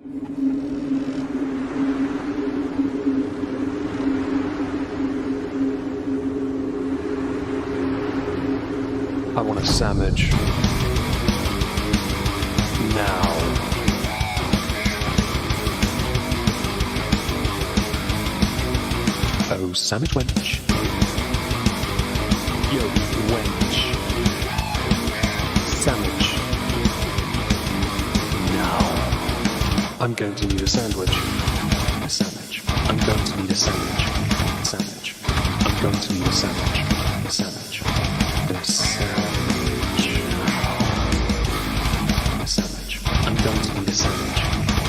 I want a sandwich. Now. Oh, sandwich wench. Yo, wench. Sandwich. Now. I'm going to need a sandwich. A sandwich. I'm going to need a sandwich. A sandwich. I'm going to need a sandwich. A sandwich. A sandwich. A sandwich. I'm going to need a sandwich.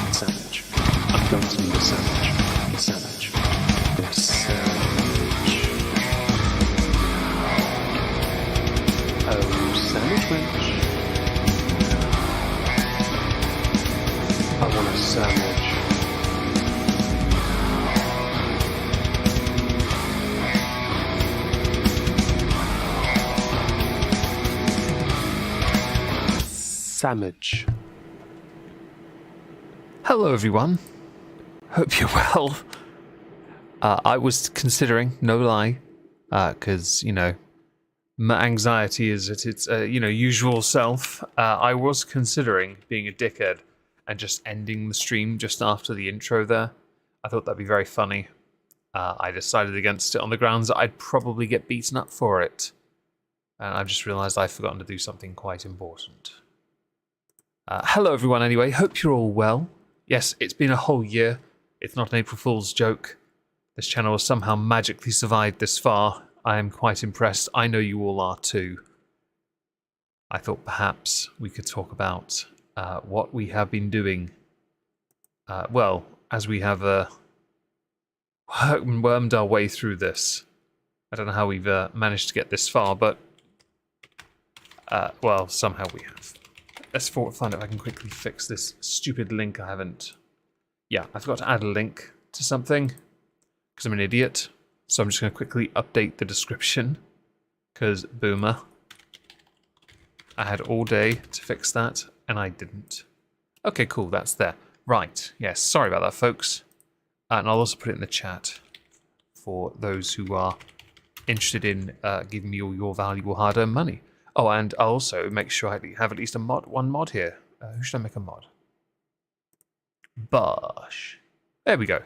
A sandwich. I'm going to need a sandwich. A sandwich. A sandwich. Oh, sandwich wench. I want a sandwich. Sandwich. Hello everyone. Hope you're well. I was considering, no lie, because, my anxiety is at its, usual self. I was considering being a dickhead and just ending the stream just after the intro there. I thought that'd be very funny. I decided against it on the grounds that I'd probably get beaten up for it. And I've just realised I've forgotten to do something quite important. Hello everyone anyway, hope you're all well. Yes, it's been a whole year. It's not an April Fool's joke. This channel has somehow magically survived this far. I am quite impressed. I know you all are too. I thought perhaps we could talk about what we have been doing. Well, as we have wormed our way through this. I don't know how we've managed to get this far, but well, somehow we have. Let's find out if I can quickly fix this stupid link I haven't... Yeah, I forgot to add a link to something, because I'm an idiot. So I'm just going to quickly update the description, because boomer. I had all day to fix that, and I didn't. Okay, cool, that's there. Right, yes, sorry about that, folks. And I'll also put it in the chat for those who are interested in giving me all your valuable hard-earned money. Oh, and I'll also make sure I have at least one mod here. Who should I make a mod? Bosh. There we go.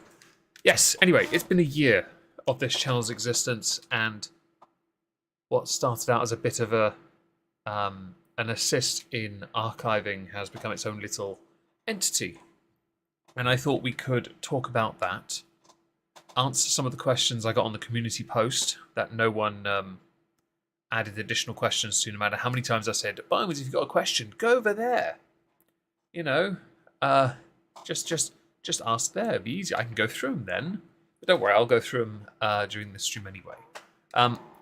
Yes, anyway, it's been a year of this channel's existence, and what started out as a bit of an assist in archiving has become its own little entity. And I thought we could talk about that, answer some of the questions I got on the community post that no one added additional questions to, no matter how many times I said, Bones, if you've got a question, go over there. Just ask there. It'd be easy. I can go through them then. But don't worry, I'll go through them during the stream anyway.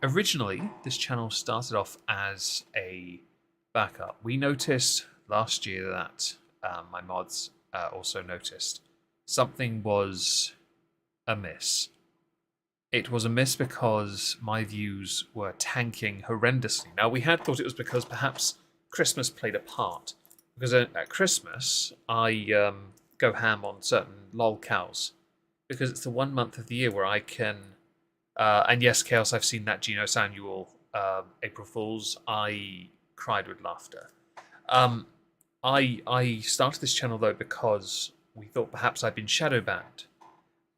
Originally, this channel started off as a backup. We noticed last year that my mods also noticed something was amiss. It was amiss because my views were tanking horrendously. Now, we had thought it was because perhaps Christmas played a part. Because at Christmas, I go ham on certain lolcows. Because it's the one month of the year where I can... and yes, Chaos, I've seen that Geno Samuel April Fools. I cried with laughter. I started this channel, though, because we thought perhaps I'd been shadow banned.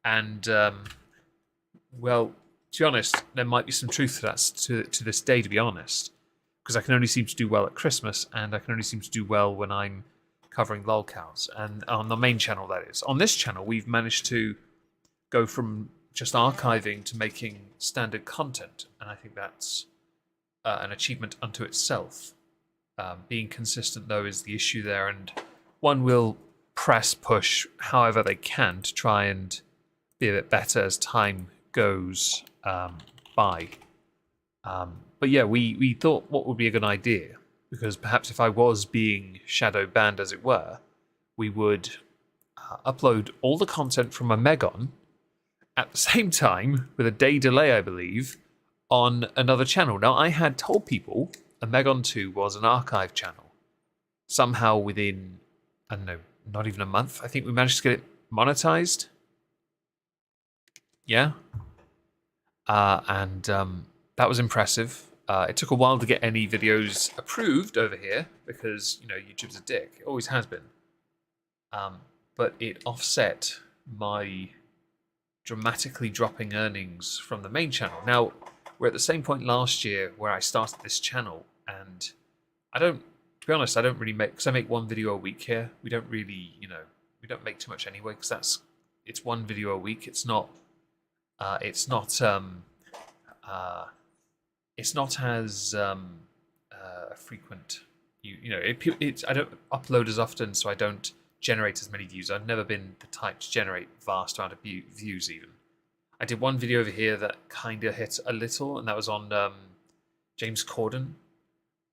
And... well, to be honest, there might be some truth to that to this day, to be honest. Because I can only seem to do well at Christmas, and I can only seem to do well when I'm covering lolcows. And on the main channel, that is. On this channel, we've managed to go from just archiving to making standard content. And I think that's an achievement unto itself. Being consistent, though, is the issue there. And one will push however they can to try and be a bit better as time goes by. But yeah, we thought what would be a good idea, because perhaps if I was being shadow banned, as it were, we would upload all the content from Omegon at the same time, with a day delay, I believe, on another channel. Now, I had told people Omegon 2 was an archive channel. Somehow within, I don't know, not even a month. I think we managed to get it monetized. Yeah. And that was impressive. It took a while to get any videos approved over here because, you know, YouTube's a dick. It always has been. But it offset my dramatically dropping earnings from the main channel. Now, we're at the same point last year where I started this channel, and I don't, to be honest, I don't really make, because I make one video a week here. We don't really, you know, we don't make too much anyway, because it's one video a week. It's not as frequent. You know, I don't upload as often, so I don't generate as many views. I've never been the type to generate vast amount of views even. I did one video over here that kind of hit a little, and that was on James Corden.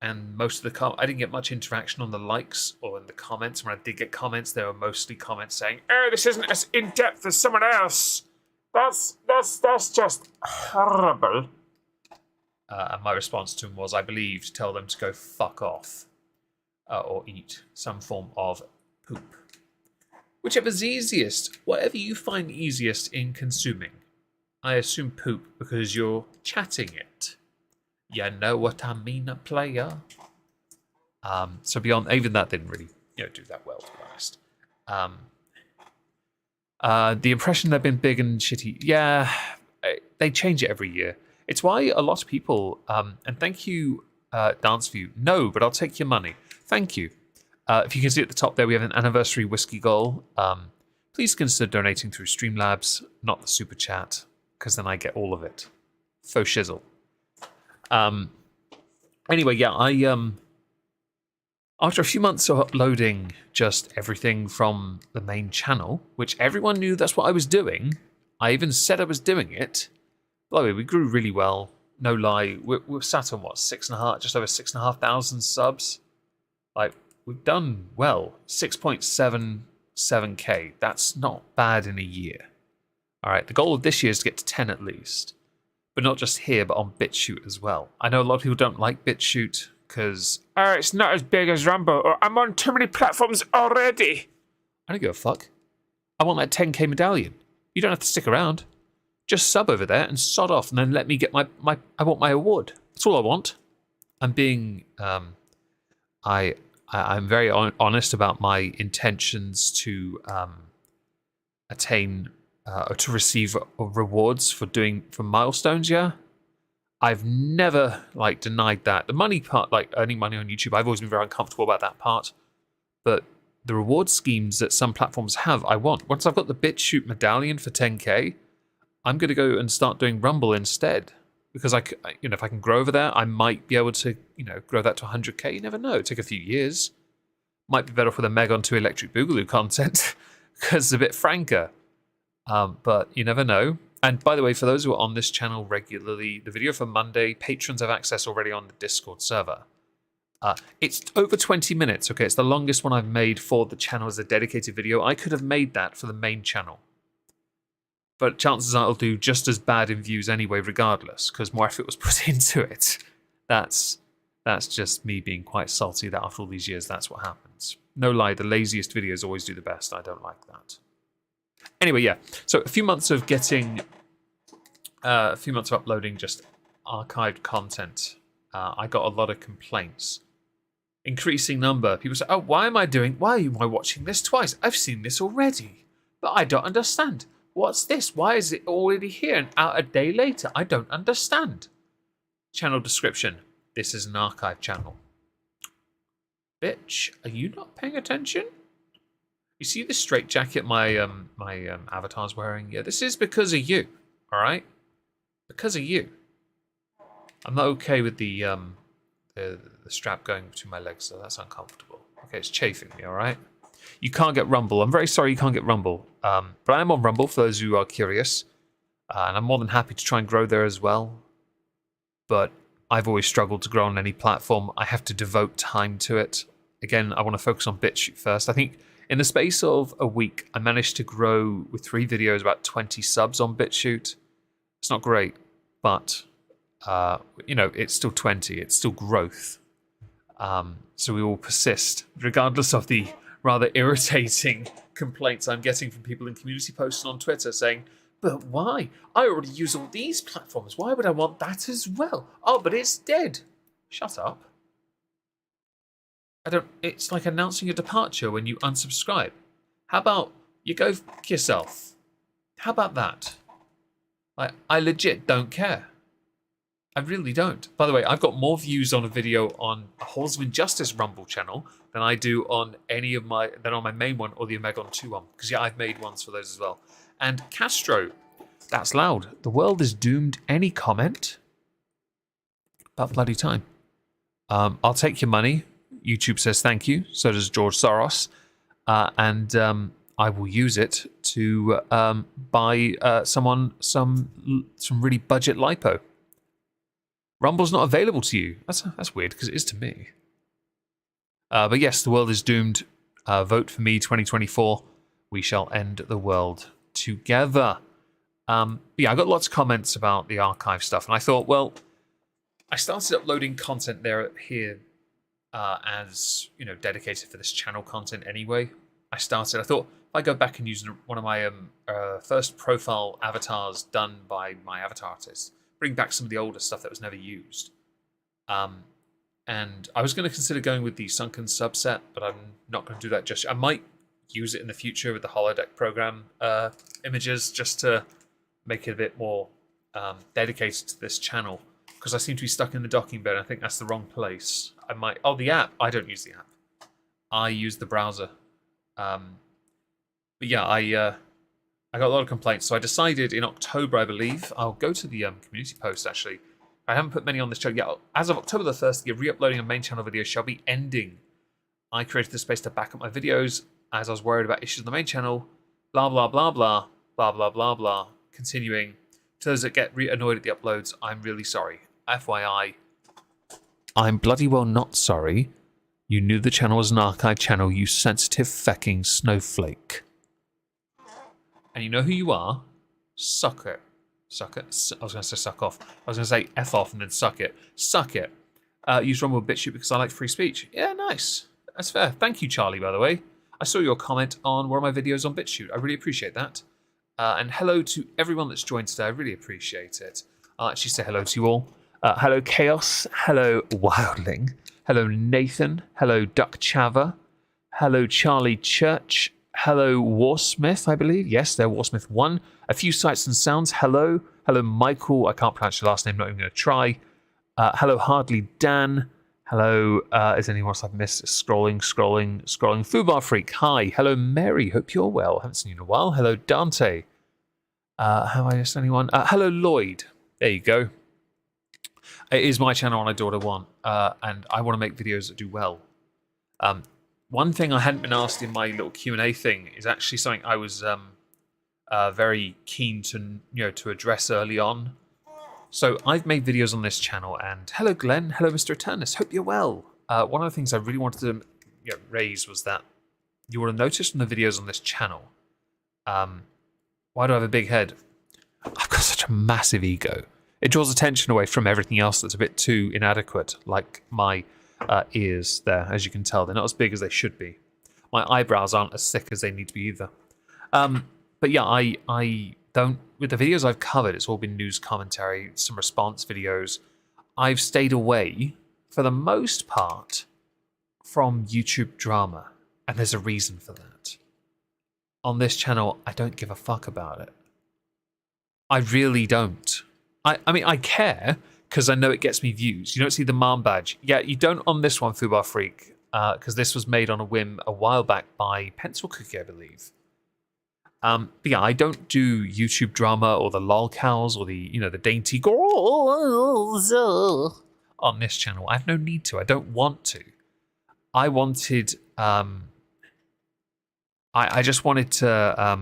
And most of the I didn't get much interaction on the likes or in the comments. When I did get comments, they were mostly comments saying, "Oh, this isn't as in depth as someone else. That's just horrible." And my response to him was, I believe, tell them to go fuck off or eat some form of poop. Whichever's easiest, whatever you find easiest in consuming. I assume poop because you're chatting it. You know what I mean, a player. So beyond, even that didn't really, you know, do that well, to be honest. The impression they've been big and shitty. Yeah, they change it every year. It's why a lot of people, and thank you, DanceView. No, but I'll take your money. Thank you. If you can see at the top there, we have an anniversary whiskey goal. Please consider donating through Streamlabs, not the super chat, because then I get all of it. Faux shizzle. Anyway, yeah, after a few months of uploading just everything from the main channel, which everyone knew that's what I was doing, I even said I was doing it. By the way, we grew really well. No lie, we're sat on what, just over 6,500 subs. Like, we've done well. 6.77k. That's not bad in a year. All right, the goal of this year is to get to 10 at least. But not just here, but on BitChute as well. I know a lot of people don't like BitChute because it's not as big as Rumble, or I'm on too many platforms already. I don't give a fuck. I want that 10k medallion. You don't have to stick around. Just sub over there and sod off, and then let me get I want my award. That's all I want. I'm being I'm very honest about my intentions to attain or to receive rewards for milestones. Yeah, I've never denied that. The money part, like earning money on YouTube, I've always been very uncomfortable about that part. But the reward schemes that some platforms have, I want. Once I've got the BitChute medallion for 10k, I'm going to go and start doing Rumble instead. Because if I can grow over there, I might be able to, grow that to 100k. You never know. It'll take a few years. Might be better for the Omegon 2 Electric Boogaloo content because it's a bit franker. But you never know. And by the way, for those who are on this channel regularly, the video for Monday, patrons have access already on the Discord server. It's over 20 minutes. Okay, it's the longest one I've made for the channel as a dedicated video. I could have made that for the main channel. But chances are it'll do just as bad in views anyway, regardless, because more effort was put into it. That's just me being quite salty that after all these years, that's what happens. No lie, the laziest videos always do the best. I don't like that. Anyway, yeah. So a few months of uploading just archived content. I got a lot of complaints. Increasing number. People say, "Oh, why am I watching this twice? I've seen this already, but I don't understand. What's this? Why is it already here and out a day later? I don't understand." Channel description. This is an archive channel. Bitch, are you not paying attention? You see the straitjacket my avatar's wearing? Yeah, this is because of you, all right? Because of you. I'm not okay with the strap going between my legs, so that's uncomfortable. Okay, it's chafing me, all right? You can't get Rumble. I'm very sorry you can't get Rumble. But I am on Rumble for those who are curious. And I'm more than happy to try and grow there as well. But I've always struggled to grow on any platform. I have to devote time to it. Again, I want to focus on BitChute first. I think in the space of a week, I managed to grow with 3 videos about 20 subs on BitChute. It's not great, but it's still 20. It's still growth. So we will persist, regardless of the rather irritating complaints I'm getting from people in community posts and on Twitter saying, but why? I already use all these platforms. Why would I want that as well? Oh, but it's dead. Shut up. It's like announcing a departure when you unsubscribe. How about you go fuck yourself? How about that? I legit don't care. I really don't. By the way, I've got more views on a video on a Halls of Injustice Rumble channel than I do on on my main one or the Omegon 2 one. Because yeah, I've made ones for those as well. And Castro, that's loud. The world is doomed. Any comment? About bloody time. I'll take your money. YouTube says thank you. So does George Soros. And I will use it to buy someone some really budget lipo. Rumble's not available to you. That's weird because it is to me. But yes, the world is doomed. Vote for me 2024. We shall end the world together. Yeah, I got lots of comments about the archive stuff, and I thought, well, I started uploading content here as dedicated for this channel content anyway. I thought if I go back and use one of my first profile avatars done by my avatar artist, bring back some of the older stuff that was never used. And I was going to consider going with the sunken subset, but I'm not going to do that just yet. I might use it in the future with the holodeck program images just to make it a bit more dedicated to this channel, because I seem to be stuck in the docking bed. I think that's the wrong place. The app. I don't use the app. I use the browser. But yeah, I got a lot of complaints, so I decided in October, I believe, I'll go to the community post, actually. I haven't put many on this channel yet. As of October the 1st, the re-uploading of main channel videos shall be ending. I created the space to back up my videos, as I was worried about issues on the main channel. Blah, blah, blah, blah, blah, blah, blah, blah. Continuing. To those that get annoyed at the uploads, I'm really sorry. FYI, I'm bloody well not sorry. You knew the channel was an archive channel, you sensitive fecking snowflake. And you know who you are? Suck it. Suck it? I was going to say suck off. I was going to say F off and then suck it. Suck it. Use Rumble BitChute because I like free speech. Yeah, nice. That's fair. Thank you, Charlie, by the way. I saw your comment on one of my videos on BitChute. I really appreciate that. And hello to everyone that's joined today. I really appreciate it. I'll actually say hello to you all. Hello, Chaos. Hello, Wildling. Hello, Nathan. Hello, Duck Chava. Hello, Charlie Church. Hello, Warsmith, I believe. Yes, they're Warsmith 1. A few sights and sounds. Hello. Hello, Michael. I can't pronounce your last name. Not even going to try. Hello, Hardly Dan. Hello. Is anyone else I've missed? Scrolling. Fubar Freak. Hi. Hello, Mary. Hope you're well. Haven't seen you in a while. Hello, Dante. Have I missed anyone? Hello, Lloyd. There you go. It is my channel and I do what I want. And I want to make videos that do well. One thing I hadn't been asked in my little Q&A thing is actually something I was very keen to address early on. So I've made videos on this channel, and hello Glenn, hello Mr. Eternus, hope you're well. One of the things I really wanted to raise was that you would have noticed from the videos on this channel, why do I have a big head? I've got such a massive ego. It draws attention away from everything else that's a bit too inadequate, like my ears there. As you can tell, they're not as big as they should be. My eyebrows aren't as thick as they need to be either. But yeah, I don't... With the videos I've covered, it's all been news commentary, some response videos. I've stayed away, for the most part, from YouTube drama. And there's a reason for that. On this channel, I don't give a fuck about it. I really don't. I mean, I care, because I know it gets me views. You don't see the mom badge. Yeah, you don't on this one, Fubar Freak, because this was made on a whim a while back by Pencil Cookie, I believe. But yeah, I don't do YouTube drama or the lolcows or the the dainty girls on this channel. I have no need to. I don't want to. I wanted. I just wanted to.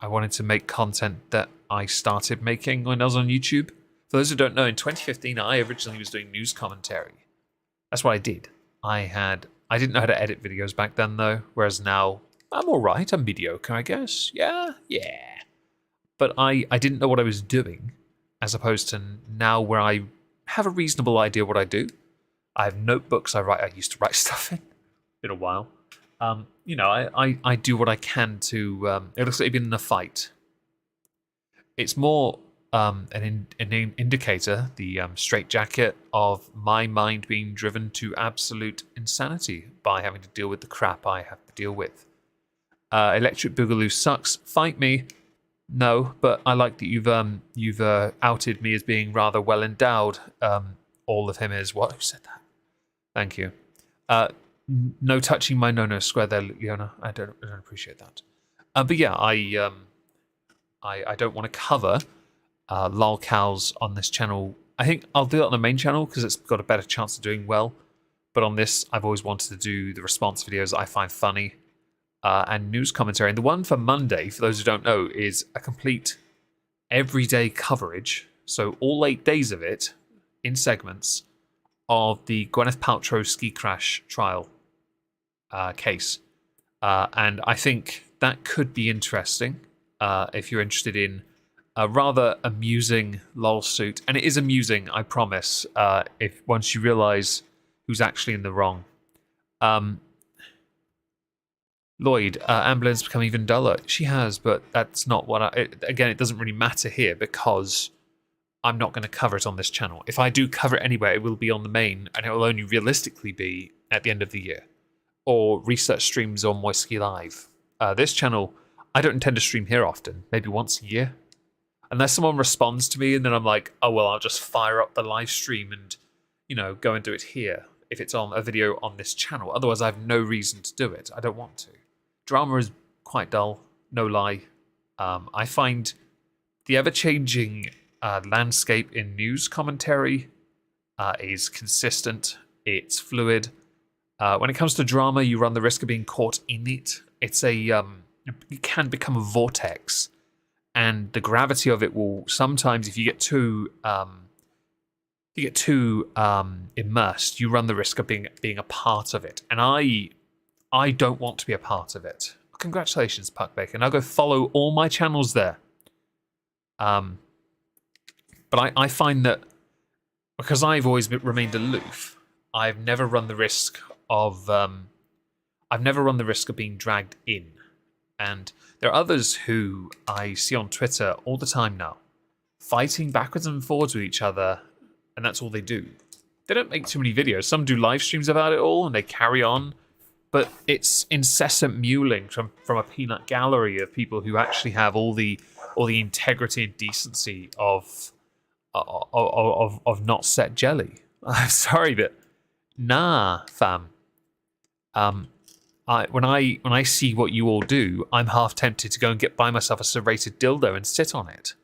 I wanted to make content that I started making when I was on YouTube. For those who don't know, in 2015, I originally was doing news commentary. That's what I did. I didn't know how to edit videos back then, though, whereas now I'm all right. I'm mediocre, I guess. Yeah. But I didn't know what I was doing, as opposed to now where I have a reasonable idea what I do. I have notebooks I used to write stuff in a while. I do what I can to. It looks like you've been in a fight. It's more an indicator, the straitjacket of my mind being driven to absolute insanity by having to deal with the crap I have to deal with. Electric Boogaloo sucks. Fight me. No, but I like that you've outed me as being rather well endowed. All of him is what? Who said that? Thank you. No touching my no square there, Leona. I don't appreciate that. But yeah, I don't want to cover lolcows on this channel. I think I'll do it on the main channel because it's got a better chance of doing well. But on this, I've always wanted to do the response videos that I find funny and news commentary. And the one for Monday, for those who don't know, is a complete everyday coverage. So all 8 days of it in segments of the Gwyneth Paltrow ski crash trial case. And I think that could be interesting if you're interested in a rather amusing lawsuit. And it is amusing, I promise, if once you realise who's actually in the wrong. Lloyd, Amberlynn's become even duller. She has, but that's not what again, it doesn't really matter here because I'm not going to cover it on this channel. If I do cover it anywhere, it will be on the main, and it will only realistically be at the end of the year. Or research streams on Moisky Live. This channel, I don't intend to stream here often, maybe once a year. Unless someone responds to me and then I'm like, oh, well, I'll just fire up the live stream and, go and do it here if it's on a video on this channel. Otherwise, I have no reason to do it. I don't want to. Drama is quite dull, no lie. I find the ever-changing landscape in news commentary is consistent. It's fluid. When it comes to drama, you run the risk of being caught in it. It's it can become a vortex, and the gravity of it will sometimes, if you get too immersed, you run the risk of being a part of it. And I don't want to be a part of it. Congratulations, Puck Bacon. I'll go follow all my channels there. But I find that because I've always remained aloof, I've never run the risk of being dragged in. And there are others who I see on Twitter all the time now, fighting backwards and forwards with each other, and that's all they do. They don't make too many videos. Some do live streams about it all, and they carry on. But it's incessant mewling from a peanut gallery of people who actually have all the integrity and decency of not set jelly. I'm sorry, but nah, fam. When I see what you all do, I'm half tempted to go and buy myself a serrated dildo and sit on it,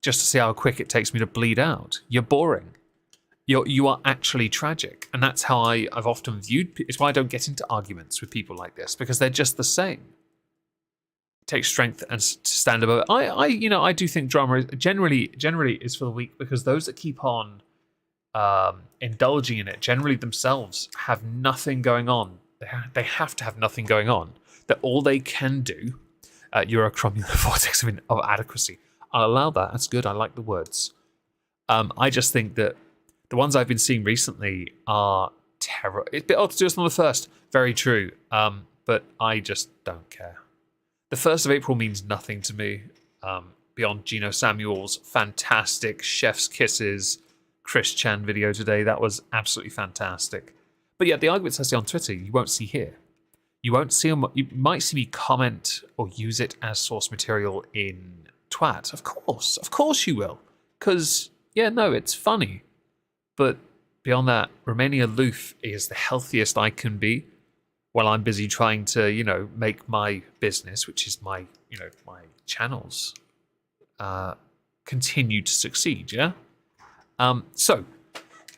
just to see how quick it takes me to bleed out. You're boring. You are actually tragic, and that's how I've often viewed. It's why I don't get into arguments with people like this, because they're just the same. It takes strength and to stand above it. I do think drama generally is for the weak, because those that keep on indulging in it generally themselves have nothing going on. They have to have nothing going on. That all they can do. You're a cromulent vortex of adequacy. I'll allow that. That's good. I like the words. I just think that the ones I've been seeing recently are terrible. It's a bit odd to do this on the 1st. Very true. But I just don't care. The 1st of April means nothing to me. Beyond Gino Samuel's fantastic Chef's Kisses Chris Chan video today. That was absolutely fantastic. But yeah, the arguments I see on Twitter, you won't see here. You won't see them. You might see me comment or use it as source material in Twat. Of course you will. Because, yeah, no, it's funny. But beyond that, remaining aloof is the healthiest I can be while I'm busy trying to, make my business, which is my channels, continue to succeed, yeah? So,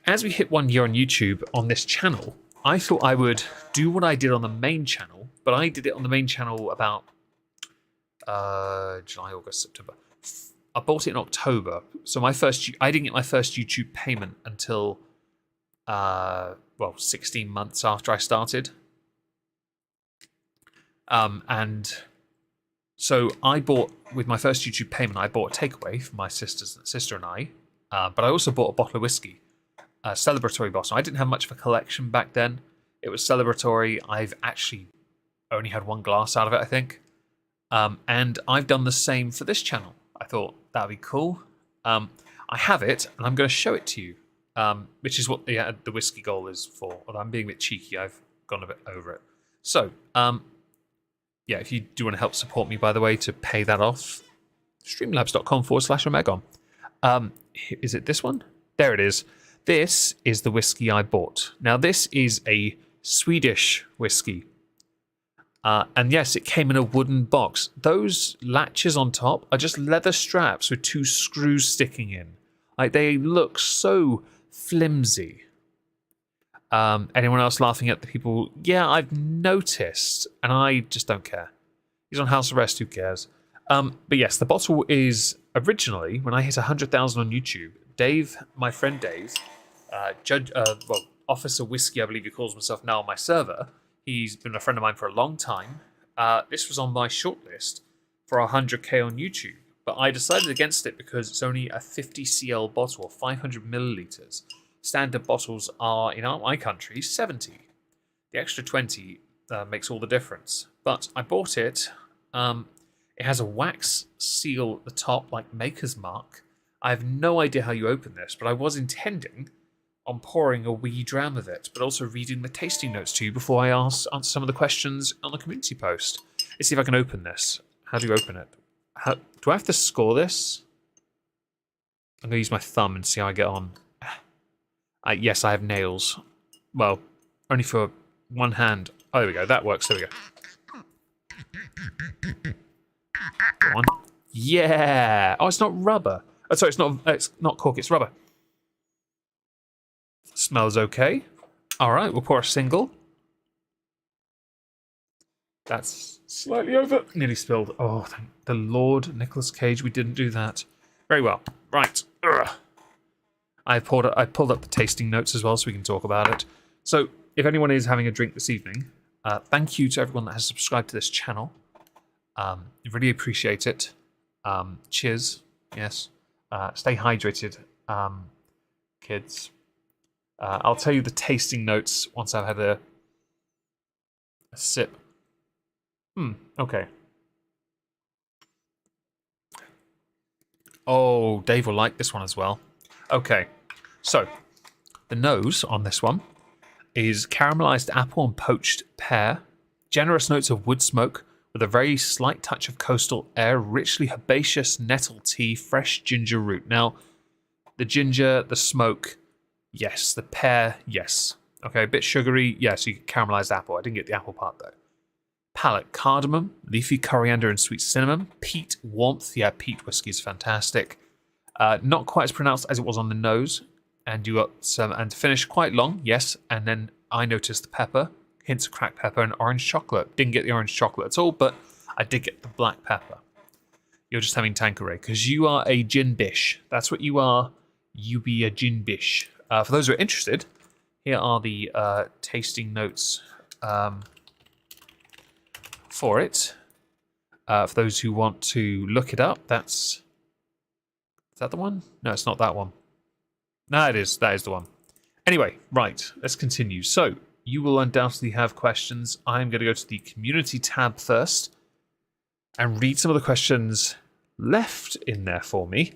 as we hit 1 year on YouTube on this channel, I thought I would do what I did on the main channel, but I did it on the main channel about July, August, September. I bought it in October, so I didn't get my first YouTube payment until 16 months after I started. And so I bought, with my first YouTube payment, I bought a takeaway for my sister and I, but I also bought a bottle of whiskey, a celebratory bottle. I didn't have much of a collection back then. It was celebratory. I've actually only had one glass out of it, I think. And I've done the same for this channel. I thought that'd be cool. I have it, and I'm going to show it to you, which is what the whiskey goal is for. Although I'm being a bit cheeky, I've gone a bit over it. So, yeah, if you do want to help support me, by the way, to pay that off, streamlabs.com/Omegon. Is it this one? There it is. This is the whiskey I bought. Now, this is a Swedish whiskey. And yes, it came in a wooden box. Those latches on top are just leather straps with 2 screws sticking in. Like, they look so flimsy. Anyone else laughing at the people? Yeah, I've noticed, and I just don't care. He's on house arrest, who cares? But yes, the bottle is originally, when I hit 100,000 on YouTube, Dave, my friend Dave, Officer Whiskey, I believe he calls himself now on my server. He's been a friend of mine for a long time. This was on my shortlist for 100k on YouTube, but I decided against it because it's only a 50 cl bottle, 500 milliliters. Standard bottles are, in my country, 70. The extra 20 makes all the difference. But I bought it. It has a wax seal at the top, like Maker's Mark. I have no idea how you open this, but I was intending on pouring a wee dram of it, but also reading the tasting notes to you before I answer some of the questions on the community post. Let's see if I can open this. How do you open it? Do I have to score this? I'm going to use my thumb and see how I get on. Yes, I have nails. Well, only for one hand. Oh, there we go. That works. There we go. Go on. Yeah. Oh, it's not rubber. Oh, sorry, it's not cork. It's rubber. Smells okay. All right, we'll pour a single. That's slightly over. Nearly spilled. Oh, thank the Lord, Nicolas Cage, we didn't do that. Very well. Right. Ugh. I pulled up the tasting notes as well, so we can talk about it. So, if anyone is having a drink this evening, thank you to everyone that has subscribed to this channel. Really appreciate it. Cheers. Yes. Stay hydrated, kids. I'll tell you the tasting notes once I've had a sip. Okay. Oh, Dave will like this one as well. Okay, so the nose on this one is caramelized apple and poached pear, generous notes of wood smoke with a very slight touch of coastal air, richly herbaceous nettle tea, fresh ginger root. Now, the ginger, the smoke, yes. The pear, yes. Okay, a bit sugary, yes. You get caramelized apple. I didn't get the apple part though. Palate, cardamom, leafy coriander and sweet cinnamon. Peat, warmth. Yeah, peat whiskey is fantastic. Not quite as pronounced as it was on the nose. And you got some, and finish quite long, yes. And then I noticed the pepper, hints of cracked pepper and orange chocolate. Didn't get the orange chocolate at all, but I did get the black pepper. You're just having Tanqueray, because you are a gin bish. That's what you are. You be a gin bish. For those who are interested, here are the tasting notes for it. For those who want to look it up, is that the one? No, it's not that one. No, it is. That is the one. Anyway, right, let's continue. So, you will undoubtedly have questions. I'm going to go to the community tab first and read some of the questions left in there for me.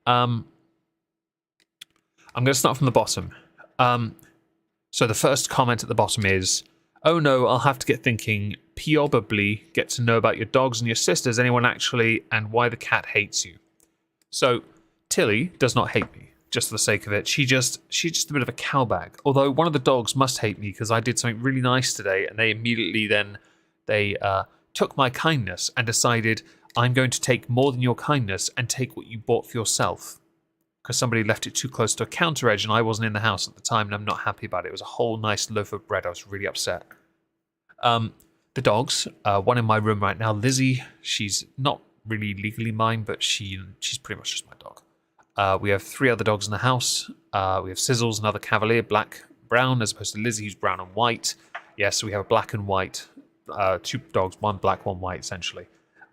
I'm going to start from the bottom. So the first comment at the bottom is, oh no, I'll have to get thinking, probably get to know about your dogs and your sisters, anyone actually, and why the cat hates you. So, Tilly does not hate me, just for the sake of it. She's just a bit of a cowbag. Although one of the dogs must hate me because I did something really nice today, and they immediately then, took my kindness and decided, I'm going to take more than your kindness and take what you bought for yourself. Because somebody left it too close to a counter edge and I wasn't in the house at the time and I'm not happy about it. It was a whole nice loaf of bread. I was really upset. The dogs, one in my room right now, Lizzie, she's not really legally mine, but she's pretty much just my dog. We have 3 other dogs in the house. We have Sizzles, another Cavalier, black, brown, as opposed to Lizzie, who's brown and white. Yes, so we have a black and white, 2 dogs, 1 black, 1 white, essentially.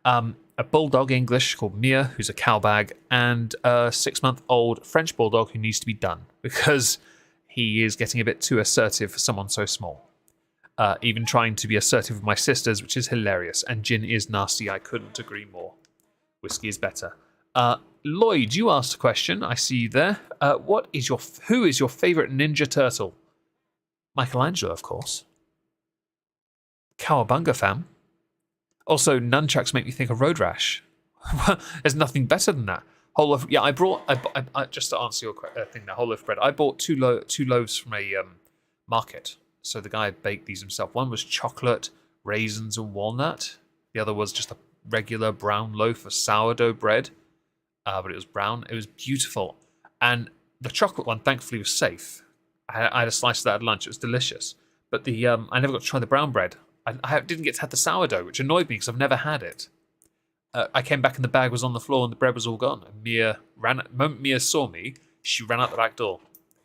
A bulldog English called Mia, who's a cowbag, and a 6-month-old French bulldog who needs to be done because he is getting a bit too assertive for someone so small. even trying to be assertive with my sisters, which is hilarious. And gin is nasty. I couldn't agree more. Whiskey is better. Lloyd, you asked a question. I see you there. Who is your favourite Ninja Turtle? Michelangelo, of course. Cowabunga fam. Also, nunchucks make me think of Road Rash. There's nothing better than that. Whole loaf. Yeah, I just to answer your thing, that whole loaf of bread. I bought two loaves from a market. So the guy baked these himself. One was chocolate, raisins, and walnut. The other was just a regular brown loaf of sourdough bread, but it was brown. It was beautiful, and the chocolate one, thankfully, was safe. I had a slice of that at lunch. It was delicious. But the I never got to try the brown bread. I didn't get to have the sourdough, which annoyed me because I've never had it. I came back and the bag was on the floor and the bread was all gone. And the moment Mia saw me, she ran out the back door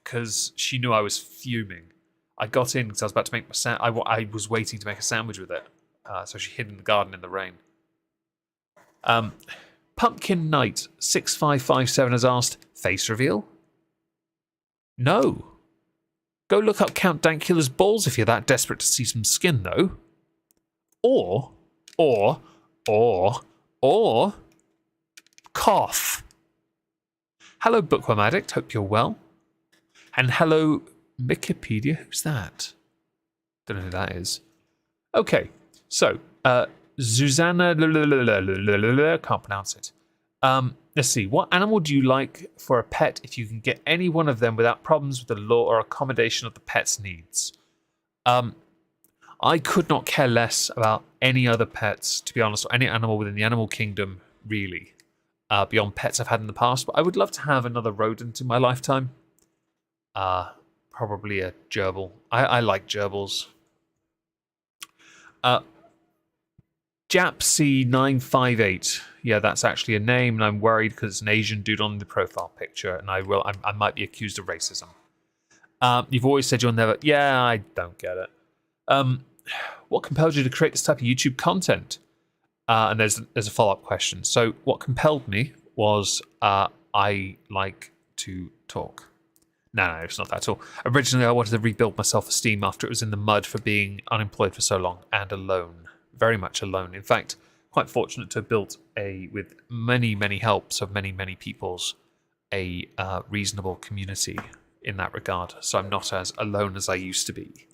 because she knew I was fuming. I got in because I was about to make my I was waiting to make a sandwich with it, so she hid in the garden in the rain. Pumpkin Knight 6557 has asked, face reveal? No. Go look up Count Dankula's balls if you're that desperate to see some skin, though. Or cough. Hello, Bookworm Addict. Hope you're well. And hello, Wikipedia. Who's that? Don't know who that is. Okay, so Susanna, can't pronounce it. Let's see. What animal do you like for a pet if you can get any one of them without problems with the law or accommodation of the pet's needs? I could not care less about any other pets, to be honest, or any animal within the animal kingdom, really, beyond pets I've had in the past. But I would love to have another rodent in my lifetime. Probably a gerbil. I like gerbils. Japsy958. Yeah, that's actually a name, and I'm worried because it's an Asian dude on the profile picture, and I might be accused of racism. You've always said you'll never... Yeah, I don't get it. What compelled you to create this type of YouTube content? And there's a follow-up question. So what compelled me was I like to talk. No, it's not that at all. Originally, I wanted to rebuild my self-esteem after it was in the mud for being unemployed for so long and alone. Very much alone. In fact, quite fortunate to have built with many, many helps of many, many peoples, a reasonable community in that regard. So I'm not as alone as I used to be.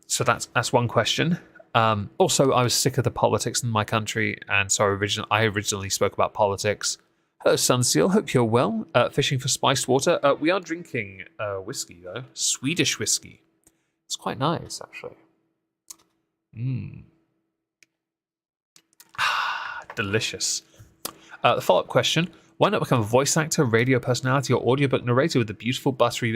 So that's one question. Also, I was sick of the politics in my country, and so I originally spoke about politics. Hello, Sunseal. Hope you're well. Fishing for spiced water. We are drinking whiskey, though. Swedish whiskey. It's quite nice, actually. Delicious. The follow-up question. Why not become a voice actor, radio personality, or audiobook narrator with the beautiful buttery...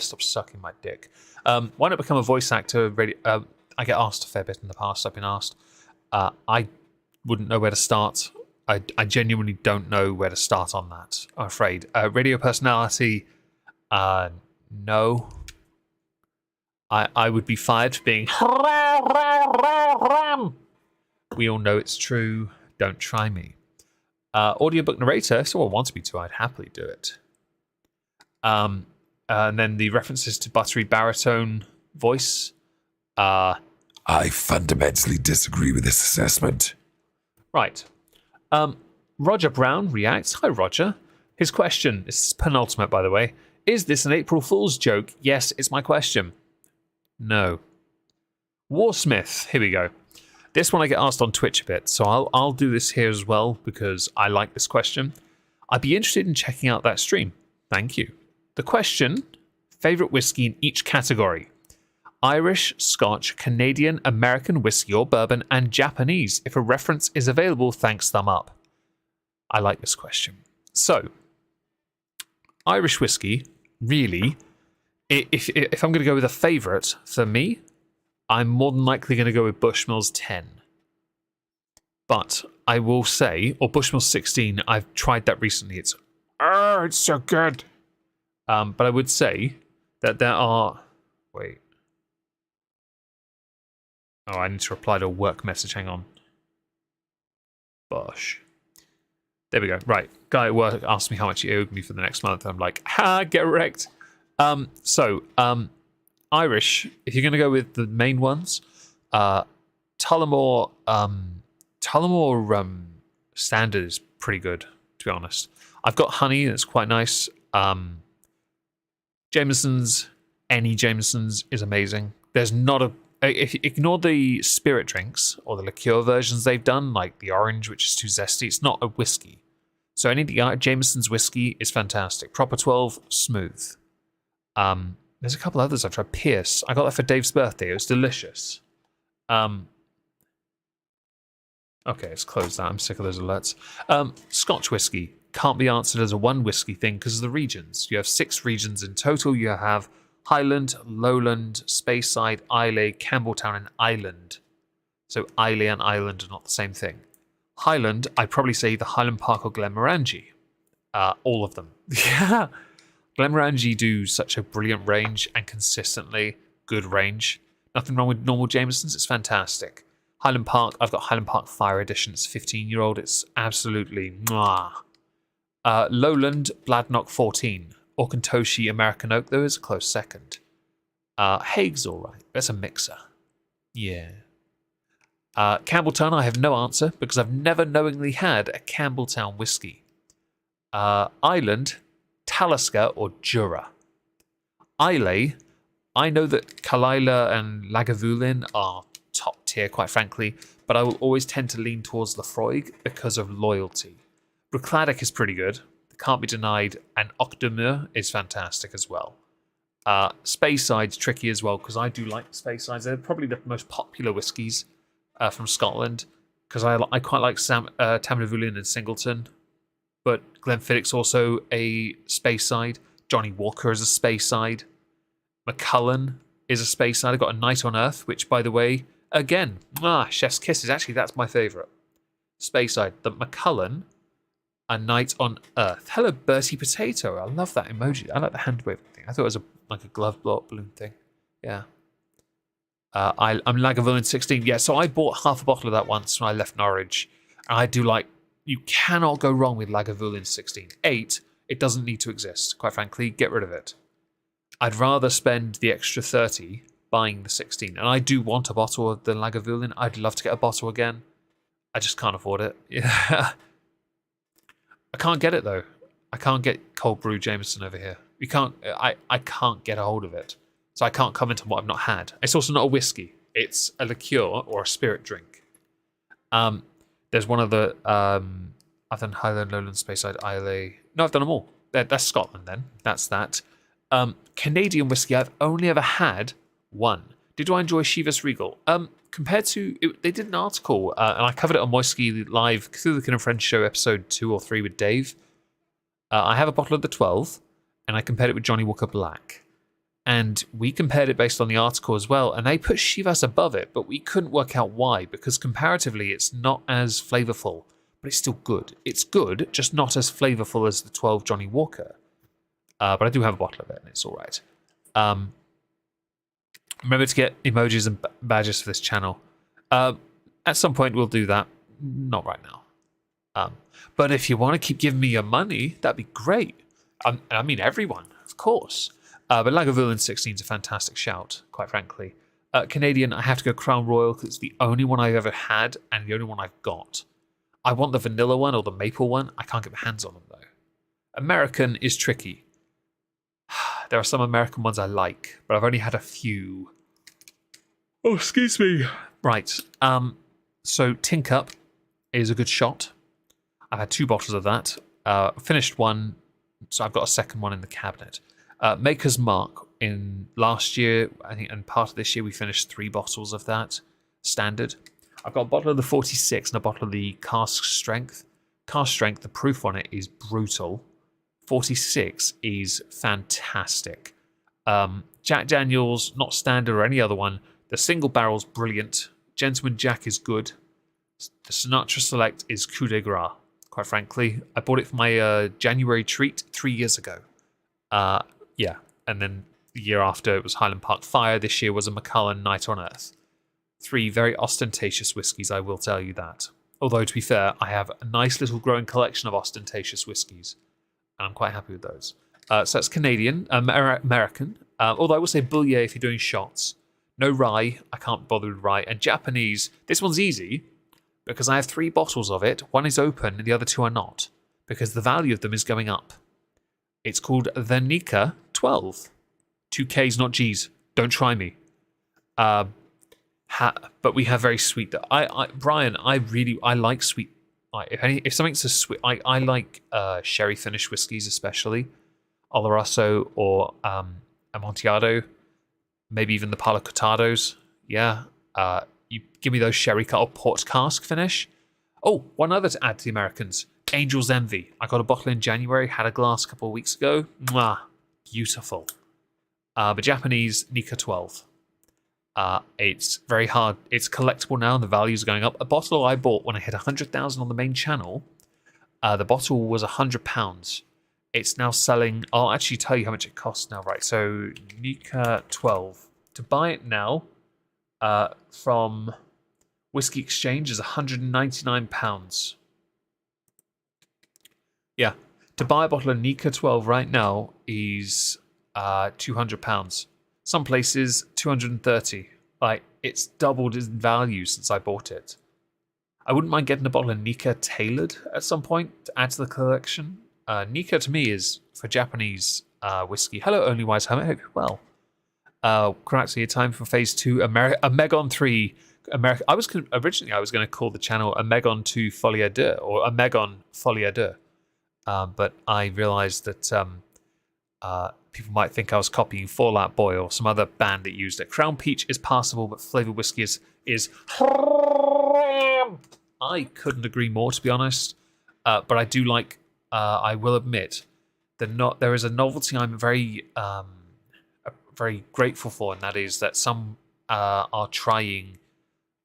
Stop sucking my dick. Why not become a voice actor, radio... I get asked a fair bit in the past. I've been asked. I wouldn't know where to start. I genuinely don't know where to start on that, I'm afraid. Radio personality, no. I would be fired for being... We all know it's true. Don't try me. Audiobook narrator, if someone wants me to, I'd happily do it. And then the references to buttery baritone voice. I fundamentally disagree with this assessment. Right. Roger Brown reacts. Hi, Roger. His question, this is penultimate, by the way. Is this an April Fool's joke? Yes, it's my question. No. Warsmith, here we go. This one I get asked on Twitch a bit, so I'll do this here as well because I like this question. I'd be interested in checking out that stream. Thank you. The question, favourite whiskey in each category. Irish, Scotch, Canadian, American whiskey or bourbon, and Japanese. If a reference is available, thanks, thumb up. I like this question. So, Irish whiskey, really, if I'm going to go with a favourite, for me, I'm more than likely going to go with Bushmills 10. But I will say, or Bushmills 16, I've tried that recently. It's so good. But I would say that there are... Wait. Oh, I need to reply to a work message. Hang on. Bosh. There we go. Right. Guy at work asked me how much he owed me for the next month. I'm like, get wrecked. Irish, if you're going to go with the main ones, Tullamore Standard is pretty good, to be honest. I've got honey, that's quite nice. Jameson's, any Jameson's is amazing. There's not a... If you ignore the spirit drinks or the liqueur versions they've done, like the orange, which is too zesty, it's not a whiskey. So any of the Jameson's whiskey is fantastic. Proper 12, smooth. There's a couple others I've tried. Pierce, I got that for Dave's birthday. It was delicious. Okay, let's close that. I'm sick of those alerts. Scotch whiskey can't be answered as a one whiskey thing because of the regions. You have 6 regions in total. You have Highland, Lowland, Speyside, Islay, Campbelltown, and Island. So Islay and Island are not the same thing. Highland, I'd probably say either Highland Park or Glenmorangie. All of them. Yeah. Glenmorangie do such a brilliant range and consistently good range. Nothing wrong with normal Jamesons. It's fantastic. Highland Park, I've got Highland Park Fire Edition. It's 15-year-old. It's absolutely mwah. Lowland, Bladnoch 14. Auchentoshy, American Oak, though, is a close second. Haig's all right. That's a mixer. Yeah. Campbelltown, I have no answer because I've never knowingly had a Campbelltown whiskey. Island, Talisker or Jura. Islay, I know that Kalila and Lagavulin are top tier, quite frankly, but I will always tend to lean towards Lafroig because of loyalty. Bruichladdich is pretty good, can't be denied, and Octomur is fantastic as well. Speyside's tricky as well because I do like Speysides. They're probably the most popular whiskies from Scotland because I quite like Tamnavulin and Singleton, but Glenfiddich's also a Speyside. Johnny Walker is a Speyside. Macallan is a Speyside. I've got a Night on Earth, which, by the way, again, Chef's Kisses. Actually, that's my favourite. Speyside. The Macallan, A Night on Earth. Hello, Bertie Potato. I love that emoji. I like the hand waving thing. I thought it was like a glove balloon thing. Yeah. I'm Lagavulin 16. Yeah, so I bought half a bottle of that once when I left Norwich. And I do like... You cannot go wrong with Lagavulin 16. 8, it doesn't need to exist. Quite frankly, get rid of it. I'd rather spend the extra 30 buying the 16. And I do want a bottle of the Lagavulin. I'd love to get a bottle again. I just can't afford it. Yeah. I can't get it though. I can't get cold brew Jameson over here. You can't. I can't get a hold of it, so I can't comment on what I've not had. It's also not a whiskey. It's a liqueur or a spirit drink. There's one of the I've done Highland, Lowland, Speyside, Islay. No, I've done them all. That's Scotland then. That's that. Canadian whiskey. I've only ever had one. Did I enjoy Chivas Regal? Compared to, they did an article, and I covered it on Moisky Live through the Kin and Friends show episode 2 or 3 with Dave. I have a bottle of the 12, and I compared it with Johnny Walker Black. And we compared it based on the article as well, and they put Chivas above it, but we couldn't work out why, because comparatively it's not as flavourful, but it's still good. It's good, just not as flavourful as the 12 Johnny Walker. But I do have a bottle of it, and it's all right. Remember to get emojis and badges for this channel. At some point, we'll do that. Not right now. But if you want to keep giving me your money, that'd be great. I mean, everyone, of course. But Lagavulin 16 is a fantastic shout, quite frankly. Canadian, I have to go Crown Royal because it's the only one I've ever had and the only one I've got. I want the vanilla one or the maple one. I can't get my hands on them, though. American is tricky. There are some American ones I like, but I've only had a few. Oh, excuse me. Right. So Tin Cup is a good shot. I've had 2 bottles of that. Finished one, so I've got a second one in the cabinet. Maker's Mark in last year, I think, and part of this year, we finished 3 bottles of that standard. I've got a bottle of the 46 and a bottle of the Cask Strength. Cask Strength, the proof on it is brutal. 46 is fantastic. Jack Daniels, not standard or any other one. The single barrel's brilliant. Gentleman Jack is good. The Sinatra Select is coup de grace, quite frankly. I bought it for my January treat 3 years ago. Yeah, and then the year after it was Highland Park Fire. This year was a Macallan Night on Earth. 3 very ostentatious whiskies, I will tell you that. Although, to be fair, I have a nice little growing collection of ostentatious whiskies. And I'm quite happy with those. So that's Canadian, American. Although I will say Boulier if you're doing shots. No rye. I can't bother with rye. And Japanese. This one's easy because I have 3 bottles of it. One is open and the other 2 are not because the value of them is going up. It's called the Nika 12. 2 Ks, not Gs. Don't try me. But we have very sweet. Brian, I like sweet. If something's a sweet, I like sherry finished whiskies, especially Oloroso or Amontillado, maybe even the Palo Cortados. Yeah, you give me those sherry or port cask finish. Oh, one other to add to the Americans. Angel's Envy. I got a bottle in January, had a glass a couple of weeks ago. Mwah, beautiful. But Japanese Nika 12. It's very hard. It's collectible now, and the values are going up. A bottle I bought when I hit 100,000 on the main channel. The bottle was £100. It's now selling. I'll actually tell you how much it costs now. Right, so Nika 12 to buy it now from Whiskey Exchange is £199. Yeah, to buy a bottle of Nika 12 right now is £200. Some places 230. Like, it's doubled in value since I bought it. I wouldn't mind getting a bottle of Nika tailored at some point to add to the collection. Nika to me is for Japanese whiskey. Hello, Only Wise Hermit. Hope you're well. Correctly, time for Phase 2. Omegon 3. Originally I was going to call the channel Omegon 2 Folie à Deux or Omegon Folie à Deux. But I realized that people might think I was copying Fall Out Boy or some other band that used it. Crown Peach is passable, but flavored whiskey is. I couldn't agree more, to be honest. But I do like. I will admit, there is a novelty I'm very grateful for, and that is that some are trying.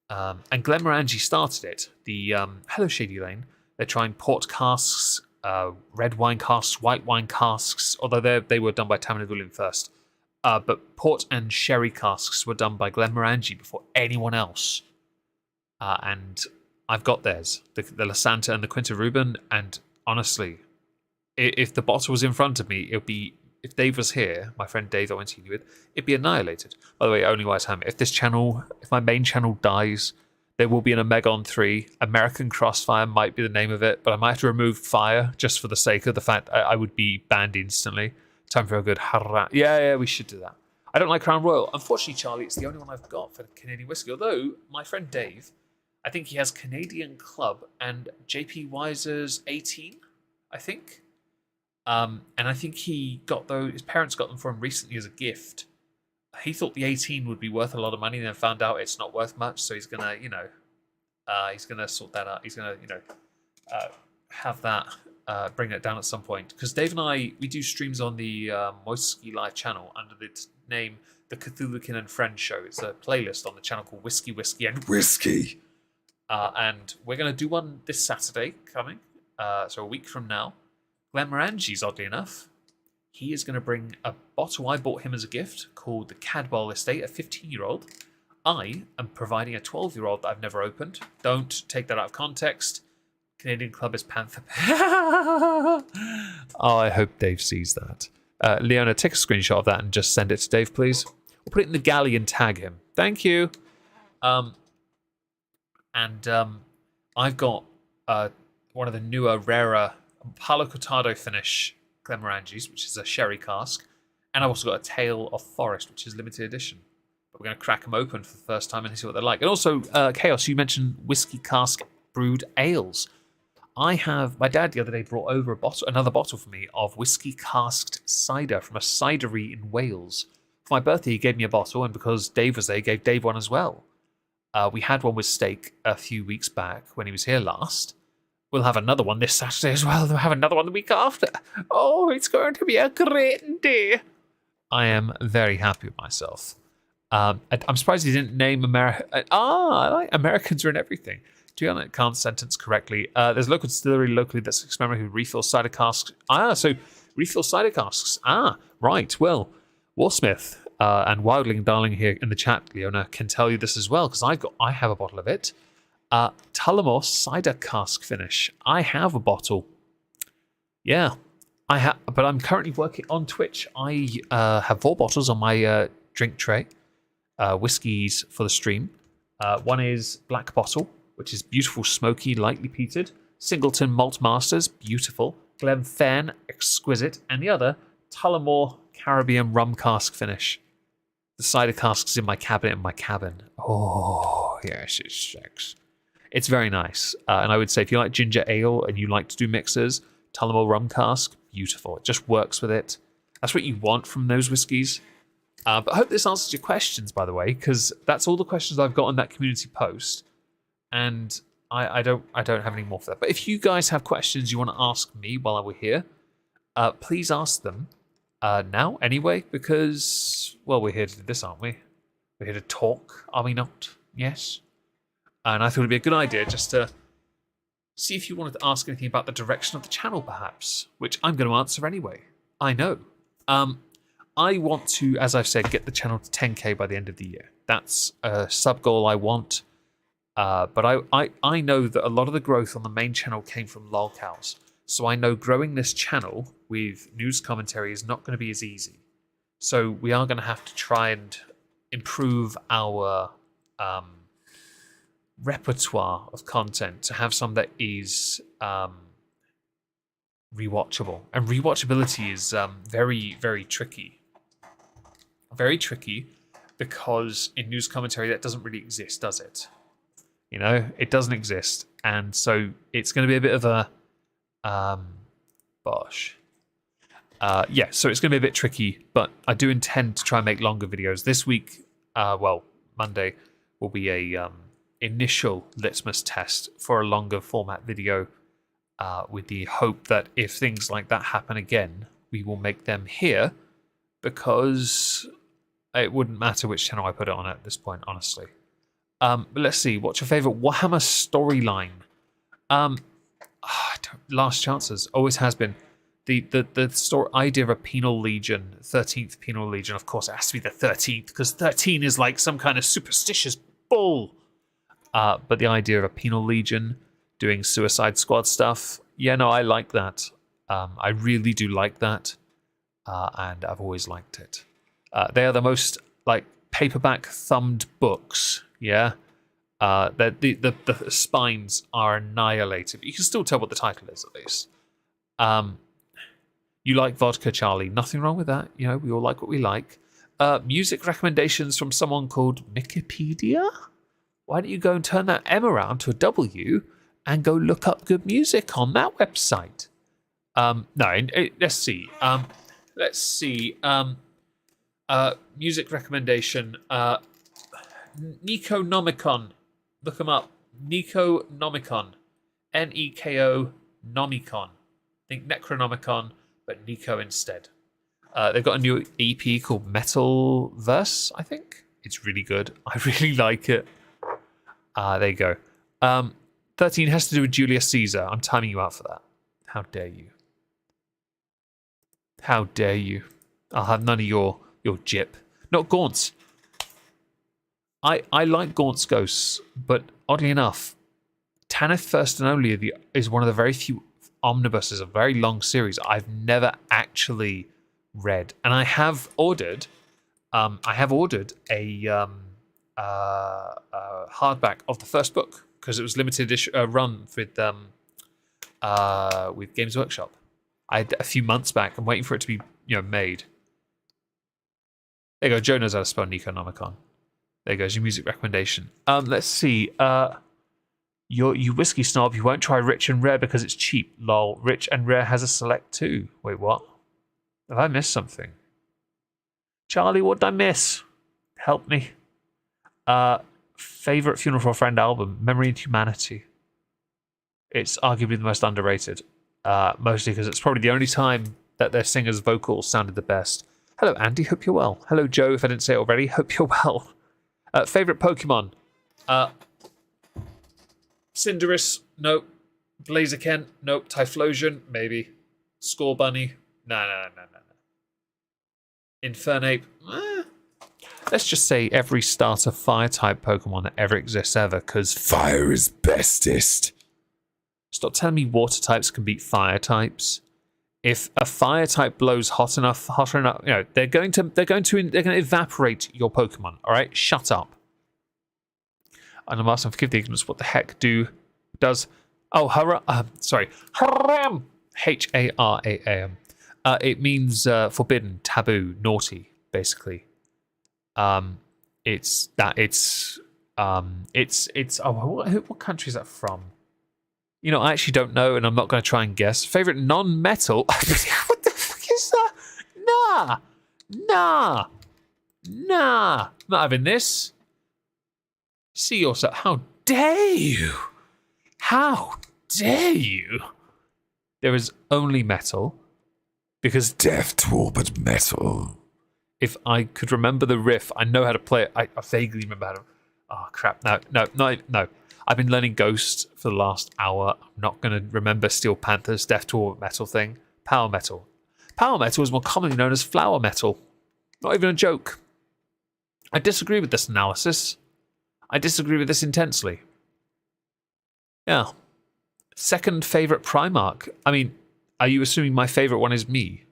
And Glenmorangie started it. The Hello Shady Lane. They're trying port casks. Red wine casks, white wine casks, although they were done by Tamsin William first. But port and sherry casks were done by Glenmorangie before anyone else. And I've got theirs, the La Santa and the Quinta Ruben. And honestly, if the bottle was in front of me, it would be. If Dave was here, my friend Dave that I went to uni with, it'd be annihilated. By the way, Only Wise Ham. If my main channel dies, there will be an Omegon 3. American Crossfire might be the name of it, but I might have to remove fire just for the sake of the fact I would be banned instantly. Time for a good harra. Yeah, we should do that. I don't like Crown Royal. Unfortunately, Charlie, it's the only one I've got for Canadian whiskey. Although, my friend Dave, I think he has Canadian Club and JP Wiser's 18, I think. And I think his parents got them for him recently as a gift. He thought the 18 would be worth a lot of money, and then found out it's not worth much. So he's gonna, he's gonna sort that out. He's gonna, have that, bring it down at some point. Because Dave and I, we do streams on the Moisky Live channel under the name The Cthulhukin and Friends Show. It's a playlist on the channel called Whiskey and Whiskey. And we're gonna do one this Saturday coming, so a week from now. Glenmorangie's, oddly enough. He is going to bring a bottle I bought him as a gift called the Cadwell Estate, a 15-year-old. I am providing a 12-year-old that I've never opened. Don't take that out of context. Canadian Club is Panther. Oh, I hope Dave sees that. Leona, take a screenshot of that and just send it to Dave, please. We'll put it in the galley and tag him. Thank you. I've got one of the newer, rarer Palo Cortado finish Glenmorangies, which is a sherry cask, and I've also got a Tale of Forest, which is limited edition. But we're going to crack them open for the first time and see what they're like. And also, Chaos, you mentioned whiskey cask brewed ales. My dad the other day brought over another bottle for me of whiskey casked cider from a cidery in Wales. For my birthday, he gave me a bottle, and because Dave was there, he gave Dave one as well. We had one with steak a few weeks back when he was here last. We'll have another one this Saturday as well. We'll have another one the week after. Oh, it's going to be a great day. I am very happy with myself. I'm surprised he didn't name America. I like Americans are in everything. To be honest, I can't sentence correctly. There's a local distillery locally that's experimenting with refill cider casks. So refill cider casks. Right. Well, Warsmith and Wildling Darling here in the chat, Leona, can tell you this as well, because I have a bottle of it. Tullamore cider cask finish. I have a bottle. Yeah, but I'm currently working on Twitch. I have 4 bottles on my drink tray, whiskies for the stream. One is Black Bottle, which is beautiful, smoky, lightly peated. Singleton Malt Masters, beautiful. Glenfarne, exquisite. And the other, Tullamore Caribbean Rum Cask Finish. The cider cask is in my cabinet in my cabin. Oh, yes, it's sex. It's very nice. And I would say if you like ginger ale and you like to do mixers, Tullamore Rum Cask, beautiful. It just works with it. That's what you want from those whiskies. But I hope this answers your questions, by the way, because that's all the questions I've got on that community post. And I don't have any more for that. But if you guys have questions you want to ask me while we're here, please ask them now anyway, because, well, we're here to do this, aren't we? We're here to talk, are we not? Yes. And I thought it'd be a good idea just to see if you wanted to ask anything about the direction of the channel, perhaps, which I'm going to answer anyway. I know. I want to, as I've said, get the channel to 10k by the end of the year. That's a sub goal I want. But I know that a lot of the growth on the main channel came from lolcows. So I know growing this channel with news commentary is not going to be as easy. So we are going to have to try and improve our repertoire of content to have some that is rewatchable. And rewatchability is very, very tricky. Very tricky because in news commentary that doesn't really exist, does it? You know, it doesn't exist. And so it's going to be a bit of a bosh. Yeah, so it's going to be a bit tricky, but I do intend to try and make longer videos. This week, Monday, will be a initial litmus test for a longer format video with the hope that if things like that happen again, we will make them here because it wouldn't matter which channel I put it on at this point, honestly. But let's see, what's your favourite Warhammer storyline? Last Chances, always has been. The story idea of a penal legion, 13th penal legion, of course it has to be the 13th, because 13 is like some kind of superstitious bull. But the idea of a penal legion doing Suicide Squad stuff, yeah, no, I like that. I really do like that. And I've always liked it. They are the most, like, paperback thumbed books, yeah? The spines are annihilated. You can still tell what the title is, at least. You like vodka, Charlie. Nothing wrong with that. You know, we all like what we like. Music recommendations from someone called Wikipedia? Why don't you go and turn that M around to a W and go look up good music on that website? Let's see. Music recommendation. Nekonomicon. Look them up. Nekonomicon. Neko Nomicon. Think Necronomicon, but Nico instead. They've got a new EP called Metal Verse, I think. It's really good. I really like it. There you go. 13 has to do with Julius Caesar. I'm timing you out for that. How dare you? How dare you? I'll have none of your jip. Not Gaunts. I like Gaunt's Ghosts, but oddly enough, Tanith First and Only is one of the very few omnibuses, a very long series I've never actually read. And I have ordered a hardback of the first book because it was limited edition run with Games Workshop. I had a few months back. I'm waiting for it to be made. There you go. Joe knows how to spell Nekonomicon. There goes your music recommendation. Let's see. You whiskey snob. You won't try Rich and Rare because it's cheap. Lol. Rich and Rare has a select too. Wait, what? Have I missed something? Charlie, what did I miss? Help me. Favorite Funeral for a Friend album, Memory and Humanity. It's arguably the most underrated. Mostly because it's probably the only time that their singer's vocals sounded the best. Hello, Andy. Hope you're well. Hello, Joe. If I didn't say it already, hope you're well. Favorite Pokemon? Cinderace? Nope. Blaziken? Nope. Typhlosion? Maybe. Scorbunny? No. Infernape? Let's just say every starter fire-type Pokemon that ever exists ever, because Fire is bestest. Stop telling me water types can beat fire types. If a fire type blows hot enough, they're going to evaporate your Pokemon. All right, shut up. And I'm asking, forgive the ignorance. What the heck does? Oh, haram. Haram. It means forbidden, taboo, naughty, basically. It's what country is that from? I actually don't know, and I'm not going to try and guess. Favorite non-metal? What the fuck is that? Nah. Not having this. See yourself. How dare you? How dare you? There is only metal, because Death to all but metal. if I could remember the riff, I know how to play it. I vaguely remember how to. Oh crap! No. I've been learning Ghost for the last hour. I'm not going to remember Steel Panther's Death to all metal thing. Power metal. Power metal is more commonly known as flower metal. Not even a joke. I disagree with this analysis. I disagree with this intensely. Yeah. Second favourite Primarch. I mean, are you assuming my favourite one is me?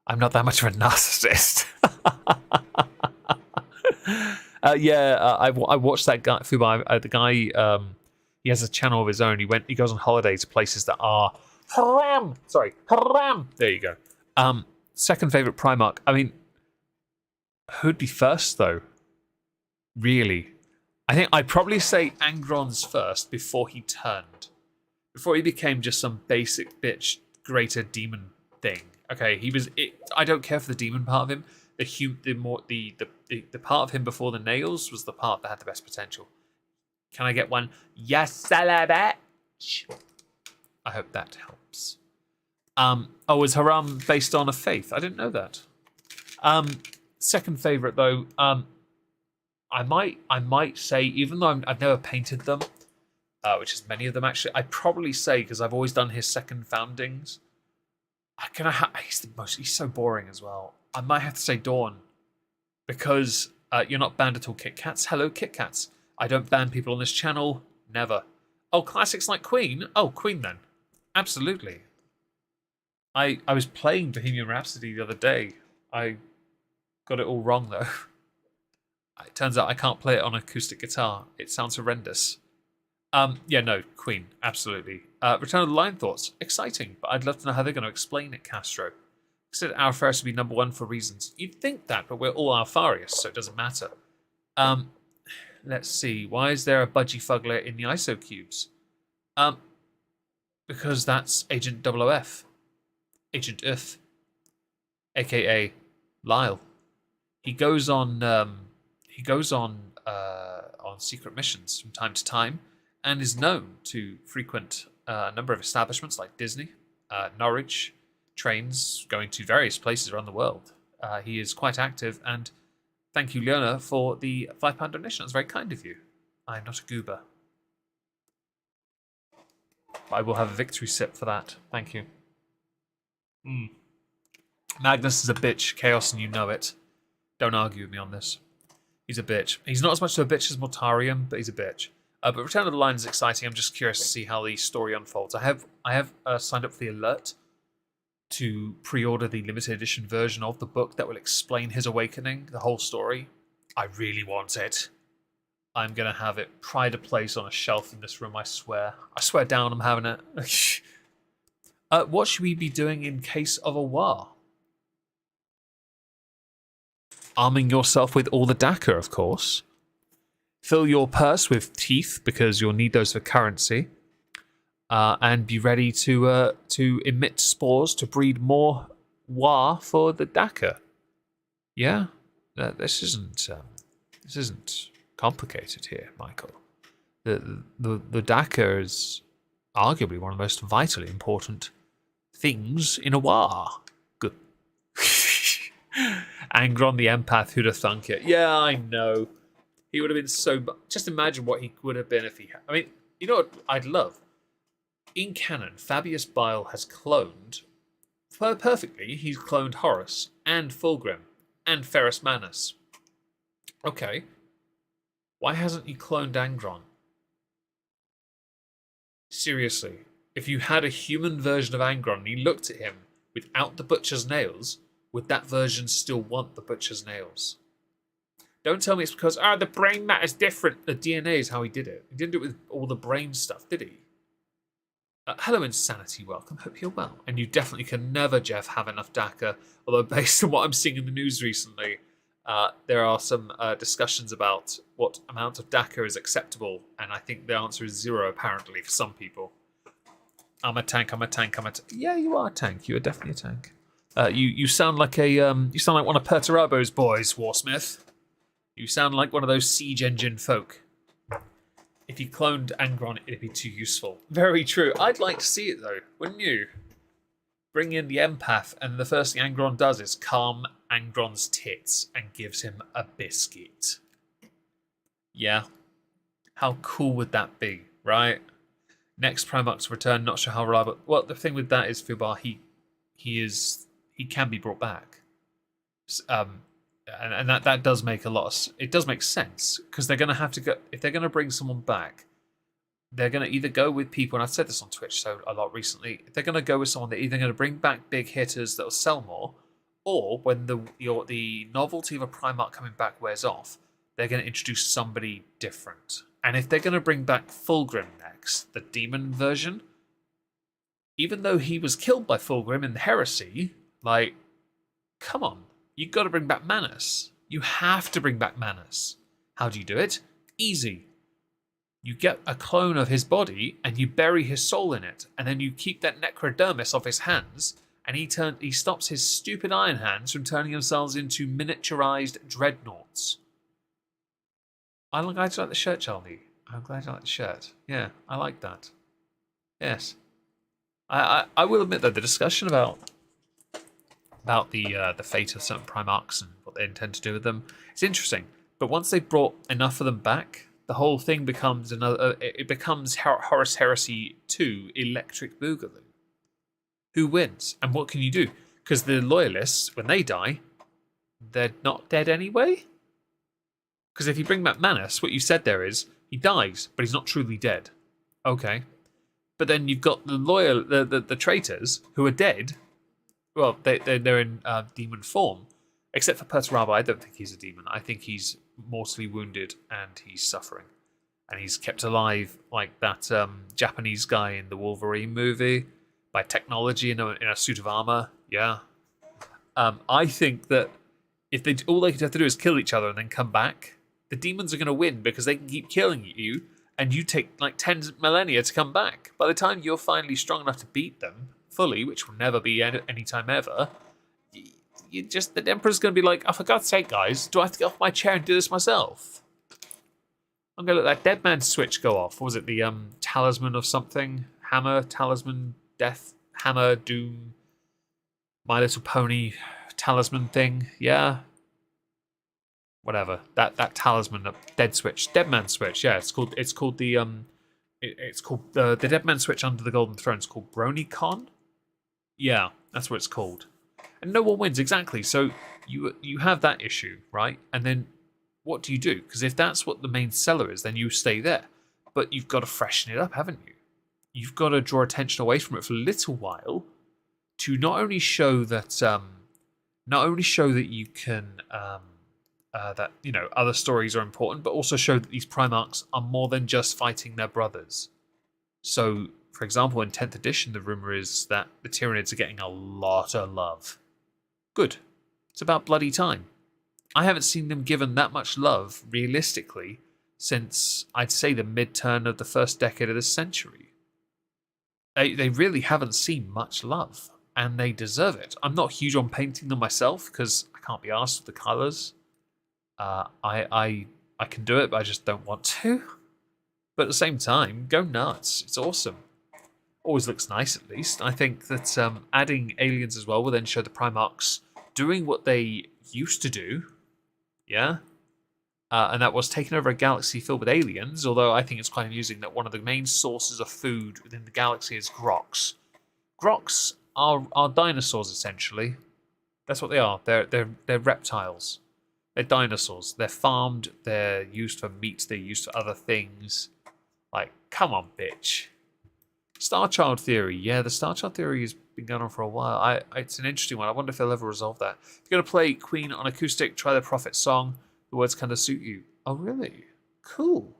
I'm not that much of a narcissist. I watched that guy, Fubai, the guy, he has a channel of his own. He goes on holiday to places that are haram. There you go. Second favourite Primarch. I mean, who'd be first, though? Really? I think I'd probably say Angron's first before he turned. Before he became just some basic bitch greater demon thing. Okay, he was. I don't care for the demon part of him. The part of him before the nails was the part that had the best potential. Can I get one? Yes, bitch. I hope that helps. Was Haram based on a faith? I didn't know that. Second favorite though. I might say, even though I've never painted them, which is many of them actually, I'd probably say, because I've always done his second foundings. He's so boring as well. I might have to say Dawn, because you're not banned at all, Kit Kats. Hello, Kit Kats. I don't ban people on this channel. Never. Oh, classics like Queen? Oh, Queen then. Absolutely. I was playing Bohemian Rhapsody the other day. I got it all wrong, though. It turns out I can't play it on acoustic guitar. It sounds horrendous. Queen, absolutely. Return of the Line thoughts. Exciting, but I'd love to know how they're going to explain it, Castro. Consider Alfaris to be number one for reasons. You'd think that, but we're all Alfarius, so it doesn't matter. Let's see. Why is there a Budgie Fuggler in the ISO cubes? Because that's Agent OOF. Agent If. A.K.A. Lyle. He goes on secret missions from time to time, and is known to frequent a number of establishments like Disney, Norwich, trains going to various places around the world. He is quite active, and thank you, Leona, for the £5 donation. That's very kind of you. I'm not a goober. I will have a victory sip for that. Thank you. Magnus is a bitch, Chaos, and you know it. Don't argue with me on this. He's a bitch. He's not as much of a bitch as Mortarium, but he's a bitch. But Return of the Line is exciting. I'm just curious to see how the story unfolds. I have signed up for the alert to pre-order the limited edition version of the book that will explain his awakening, the whole story. I really want it. I'm going to have it pride of place on a shelf in this room, I swear. I swear down I'm having it. What should we be doing in case of a war? Arming yourself with all the Dakar, of course. Fill your purse with teeth, because you'll need those for currency. And be ready to emit spores to breed more Wa for the Dakar. Yeah? This isn't complicated here, Michael. The Dakar is arguably one of the most vitally important things in a war. Good. Angron the Empath, who'd have thunk it? Yeah, I know. He would have been so... Just imagine what he would have been if he... I mean, you know what I'd love? In canon, Fabius Bile has cloned... Perfectly, he's cloned Horus, and Fulgrim, and Ferrus Manus. Okay. Why hasn't he cloned Angron? Seriously. If you had a human version of Angron and you looked at him without the butcher's nails, would that version still want the butcher's nails? Don't tell me it's because, the brain matter is different. The DNA is how he did it. He didn't do it with all the brain stuff, did he? Hello, Insanity. Welcome. Hope you're well. And you definitely can never, Jeff, have enough DACA. Although, based on what I'm seeing in the news recently, there are some discussions about what amount of DACA is acceptable. And I think the answer is 0, apparently, for some people. I'm a tank. Yeah, you are a tank. You are definitely a tank. You sound like you sound like one of Perturabo's boys, Warsmith. You sound like one of those siege engine folk. If you cloned Angron, it'd be too useful. Very true. I'd like to see it, though, wouldn't you? Bring in the empath, and the first thing Angron does is calm Angron's tits and gives him a biscuit. Yeah. How cool would that be, right? Next Primarch's return, not sure how reliable. Well, the thing with that is, Fubar, he can be brought back. And that does make it does make sense, because they're going to have to go, if they're going to bring someone back, they're going to either go with people, and I've said this on Twitch so a lot recently, if they're going to go with someone, they're either going to bring back big hitters that will sell more, or when the novelty of a Primarch coming back wears off, they're going to introduce somebody different. And if they're going to bring back Fulgrim next, the demon version, even though he was killed by Fulgrim in the Heresy, like, come on. You've got to bring back Manus. You have to bring back Manus. How do you do it? Easy. You get a clone of his body and you bury his soul in it, and then you keep that necrodermis off his hands, and he stops his stupid iron hands from turning themselves into miniaturized dreadnoughts. I'm glad you like the shirt, Charlie. I'm glad you like the shirt. Yeah, I like that. Yes. I will admit that the discussion about the fate of certain Primarchs and what they intend to do with them, it's interesting. But once they've brought enough of them back, the whole thing becomes it becomes Horus Heresy 2 Electric Boogaloo. Who wins? And what can you do? Because the Loyalists, when they die, they're not dead anyway? Because if you bring back Manus, what you said there is, he dies, but he's not truly dead. Okay. But then you've got the traitors, who are dead. Well, they're in demon form. Except for Perturabo, I don't think he's a demon. I think he's mortally wounded and he's suffering. And he's kept alive like that Japanese guy in the Wolverine movie by technology in a suit of armor. Yeah. I think that if all they could have to do is kill each other and then come back, the demons are going to win because they can keep killing you, and you take like 10 millennia to come back. By the time you're finally strong enough to beat them fully, which will never be any time ever, the Emperor's going to be like, oh, for God's sake, guys, do I have to get off my chair and do this myself? I'm going to let that dead man switch go off. What was it? The talisman of something? Hammer, talisman, death, hammer, doom, My Little Pony talisman thing. Yeah. Whatever. That talisman, dead man switch. Yeah, it's called the dead man switch under the Golden Throne. It's called BronyCon. Yeah, that's what it's called. And no one wins, exactly. So you have that issue, right? And then what do you do? Because if that's what the main seller is, then you stay there. But you've got to freshen it up, haven't you? You've got to draw attention away from it for a little while to not only show that you can that other stories are important, but also show that these Primarchs are more than just fighting their brothers. So, for example, in 10th edition, the rumor is that the Tyranids are getting a lot of love. Good. It's about bloody time. I haven't seen them given that much love, realistically, since, I'd say, the mid-turn of the first decade of this century. They really haven't seen much love, and they deserve it. I'm not huge on painting them myself, because I can't be asked with the colours. I can do it, but I just don't want to. But at the same time, go nuts. It's awesome. Always looks nice, at least. I think that adding aliens as well will then show the Primarchs doing what they used to do. Yeah? And that was taking over a galaxy filled with aliens, although I think it's quite amusing that one of the main sources of food within the galaxy is groks. Groks are dinosaurs, essentially. That's what they are. They're reptiles. They're dinosaurs. They're farmed. They're used for meat. They're used for other things. Like, come on, bitch. Star Child theory. Yeah, the Star Child theory has been going on for a while. It's an interesting one. I wonder if they'll ever resolve that. If you're going to play Queen on acoustic, try the Prophet song. The words kind of suit you. Oh, really? Cool.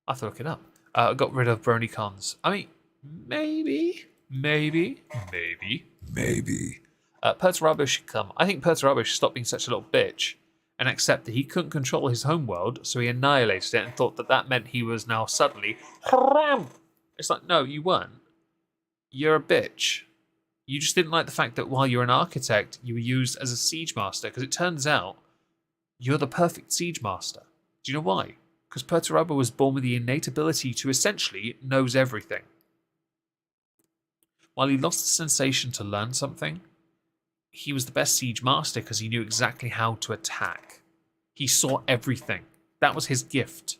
I have to look it up. Got rid of BronyCons. I mean, maybe. Maybe. Perturabo should come. I think Perturabo should stop being such a little bitch and accept that he couldn't control his home world, so he annihilated it and thought that that meant he was now suddenly... It's like, no, you weren't. You're a bitch. You just didn't like the fact that while you're an architect, you were used as a siege master, because it turns out you're the perfect siege master. Do you know why? Because Perturabo was born with the innate ability to essentially knows everything. While he lost the sensation to learn something, he was the best siege master because he knew exactly how to attack. He saw everything. That was his gift.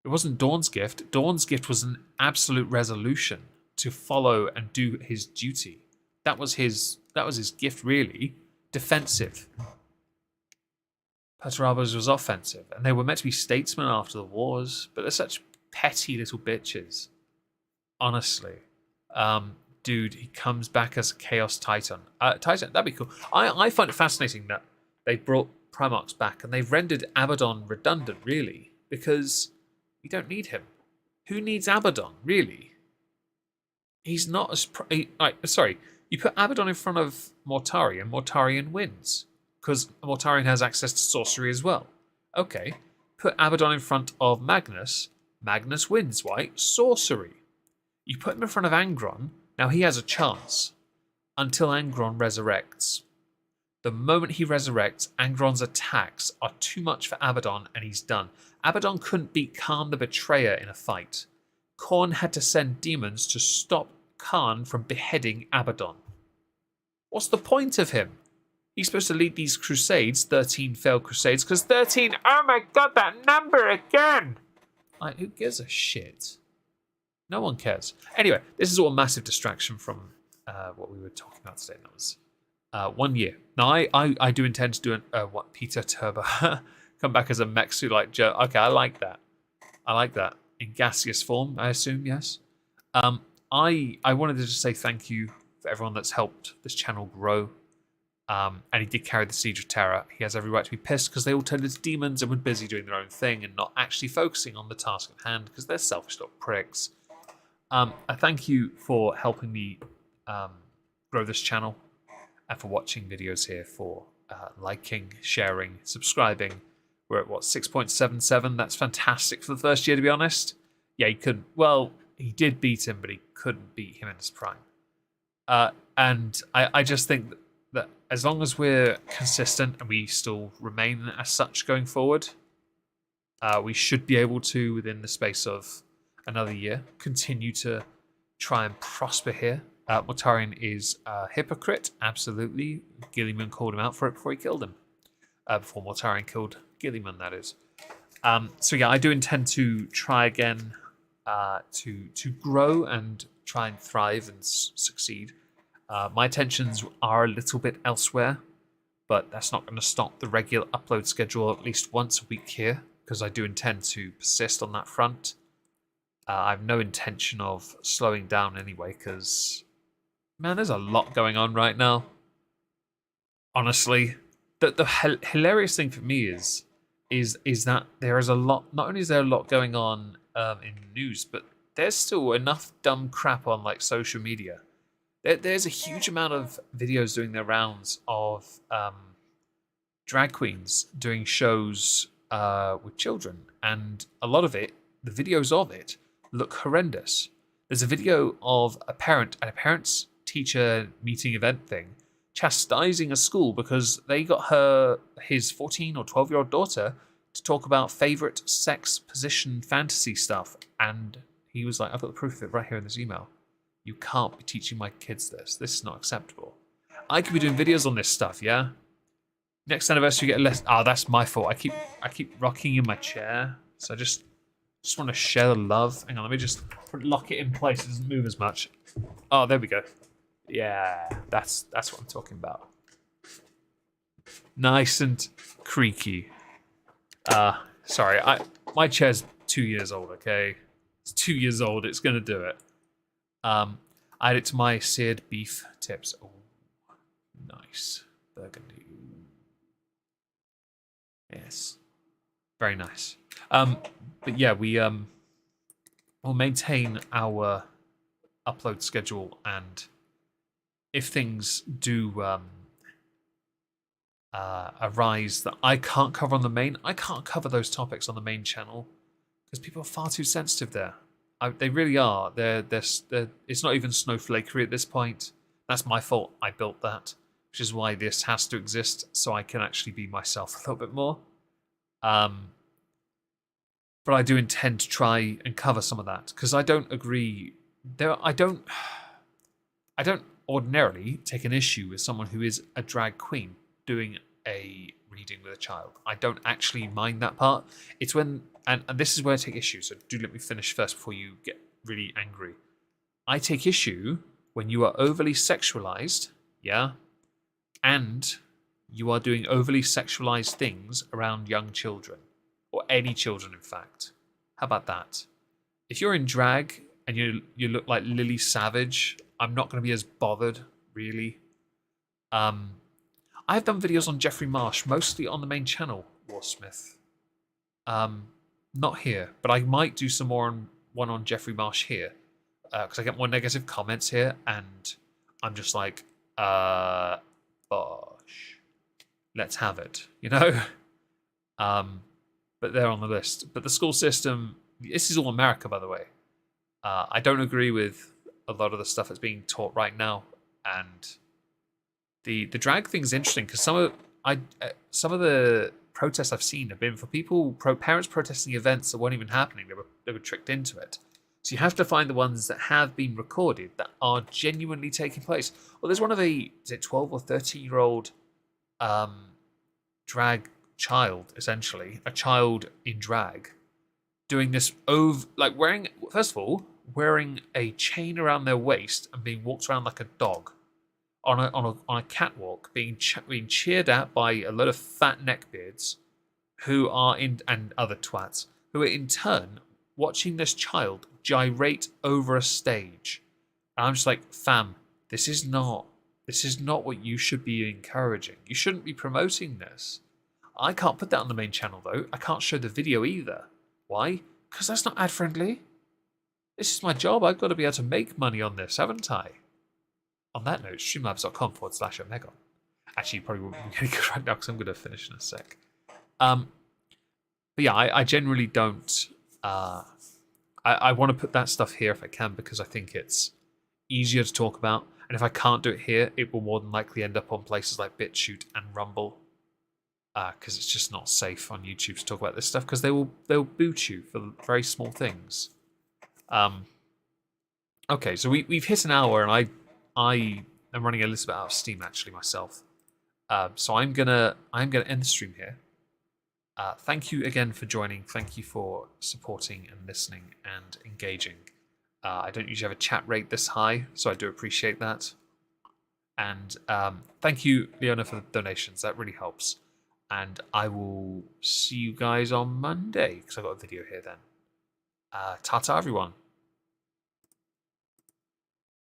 It wasn't Dawn's gift. Dawn's gift was an absolute resolution to follow and do his duty. That was his gift, really. Defensive. Perturba's was offensive, and they were meant to be statesmen after the wars, but they're such petty little bitches. Honestly. Dude, he comes back as a Chaos Titan. Titan, that'd be cool. I find it fascinating that they brought Primarchs back, and they've rendered Abaddon redundant, really, because you don't need him. Who needs Abaddon, really? He's not as... sorry, you put Abaddon in front of Mortarion, Mortarion wins, because Mortarion has access to sorcery as well. Okay, put Abaddon in front of Magnus, Magnus wins, why? Sorcery. You put him in front of Angron, now he has a chance, until Angron resurrects. The moment he resurrects, Angron's attacks are too much for Abaddon, and he's done. Abaddon couldn't beat Khan the Betrayer in a fight. Khorne had to send demons to stop Khan from beheading Abaddon. What's the point of him? He's supposed to lead these crusades, 13 failed crusades, because 13, oh my god, that number again! Like, who gives a shit? No one cares. Anyway, this is all a massive distraction from what we were talking about today. That was 1 year. Now, I do intend to do Peter Turbo come back as a mech suit like Joe. Okay, I like that. In gaseous form, I assume, yes. I wanted to just say thank you for everyone that's helped this channel grow. And he did carry the Siege of Terror. He has every right to be pissed because they all turned into demons and were busy doing their own thing and not actually focusing on the task at hand because they're selfish little pricks. I thank you for helping me grow this channel and for watching videos here, for liking, sharing, subscribing. We're at, what, 6.77? That's fantastic for the first year, to be honest. Yeah, he couldn't... Well, he did beat him, but he couldn't beat him in his prime. And I just think that as long as we're consistent and we still remain as such going forward, we should be able to, within the space of another year, continue to try and prosper here. Mortarion is a hypocrite, absolutely. Gilliman called him out for it before he killed him. Before Mortarion killed Gilliman, that is. So yeah, I do intend to try again to grow and try and thrive and succeed. My attentions are a little bit elsewhere, but that's not going to stop the regular upload schedule at least once a week here, because I do intend to persist on that front. I have no intention of slowing down anyway, because, man, there's a lot going on right now. Honestly, the hilarious thing for me is that there is a lot. Not only is there a lot going on in news, but there's still enough dumb crap on like social media. There's a huge amount of videos doing their rounds of drag queens doing shows with children, and a lot of it, the videos of it, look horrendous. There's a video of a parent at a parents-teacher meeting event thing chastising a school because they got his 14 or 12-year-old daughter to talk about favourite sex position fantasy stuff, and he was like, I've got the proof of it right here in this email. You can't be teaching my kids this. This is not acceptable. I could be doing videos on this stuff, yeah? Next anniversary, you get less... Oh, that's my fault. I keep rocking in my chair, so I just want to share the love. Hang on, let me just lock it in place. It doesn't move as much. Oh, there we go. Yeah, that's what I'm talking about. Nice and creaky. Sorry, my chair's 2 years old, okay? It's 2 years old. It's going to do it. I add it to my seared beef tips. Oh, nice. Burgundy. Yes. Very nice. But yeah, we'll maintain our upload schedule, and if things do arise that I can't cover on the main, I can't cover those topics on the main channel because people are far too sensitive there. They really are. It's not even snowflakery at this point. That's my fault. I built that, which is why this has to exist so I can actually be myself a little bit more. But I do intend to try and cover some of that because I don't agree. I don't ordinarily take an issue with someone who is a drag queen doing a reading with a child. I don't actually mind that part. It's when, and this is where I take issue, so do let me finish first before you get really angry. I take issue when you are overly sexualized, yeah, and you are doing overly sexualized things around young children, or any children, in fact. How about that? If you're in drag and you look like Lily Savage, I'm not going to be as bothered, really. I've done videos on Jeffrey Marsh, mostly on the main channel, Warsmith. Not here, but I might do some more one on Jeffrey Marsh here, because I get more negative comments here, and I'm just like, bosh, let's have it, you know? But they're on the list. But the school system, this is all America, by the way. I don't agree with a lot of the stuff that's being taught right now, and the drag thing is interesting because some of the protests I've seen have been for parents protesting events that weren't even happening. They were tricked into it. So you have to find the ones that have been recorded that are genuinely taking place. Well, there's one of is it 12 or 13-year-old drag child, essentially a child in drag, doing this wearing a chain around their waist and being walked around like a dog on a catwalk, being cheered at by a lot of fat neckbeards and other twats who are in turn watching this child gyrate over a stage. And I'm just like, fam, this is not what you should be encouraging. You shouldn't be promoting this. I can't put that on the main channel though. I can't show the video either. Why? Because that's not ad friendly. This is my job. I've got to be able to make money on this, haven't I? On that note, streamlabs.com/Omegon. Actually, you probably won't be getting it right now because I'm going to finish in a sec. But yeah, I generally don't. I want to put that stuff here if I can because I think it's easier to talk about. And if I can't do it here, it will more than likely end up on places like BitChute and Rumble. Because it's just not safe on YouTube to talk about this stuff because they'll boot you for very small things. Okay, so we've hit an hour and I am running a little bit out of steam actually myself. So I'm gonna end the stream here. Thank you again for joining. Thank you for supporting and listening and engaging. I don't usually have a chat rate this high, so I do appreciate that. And thank you, Leona, for the donations. That really helps. And I will see you guys on Monday because I've got a video here then. Ta-ta, everyone.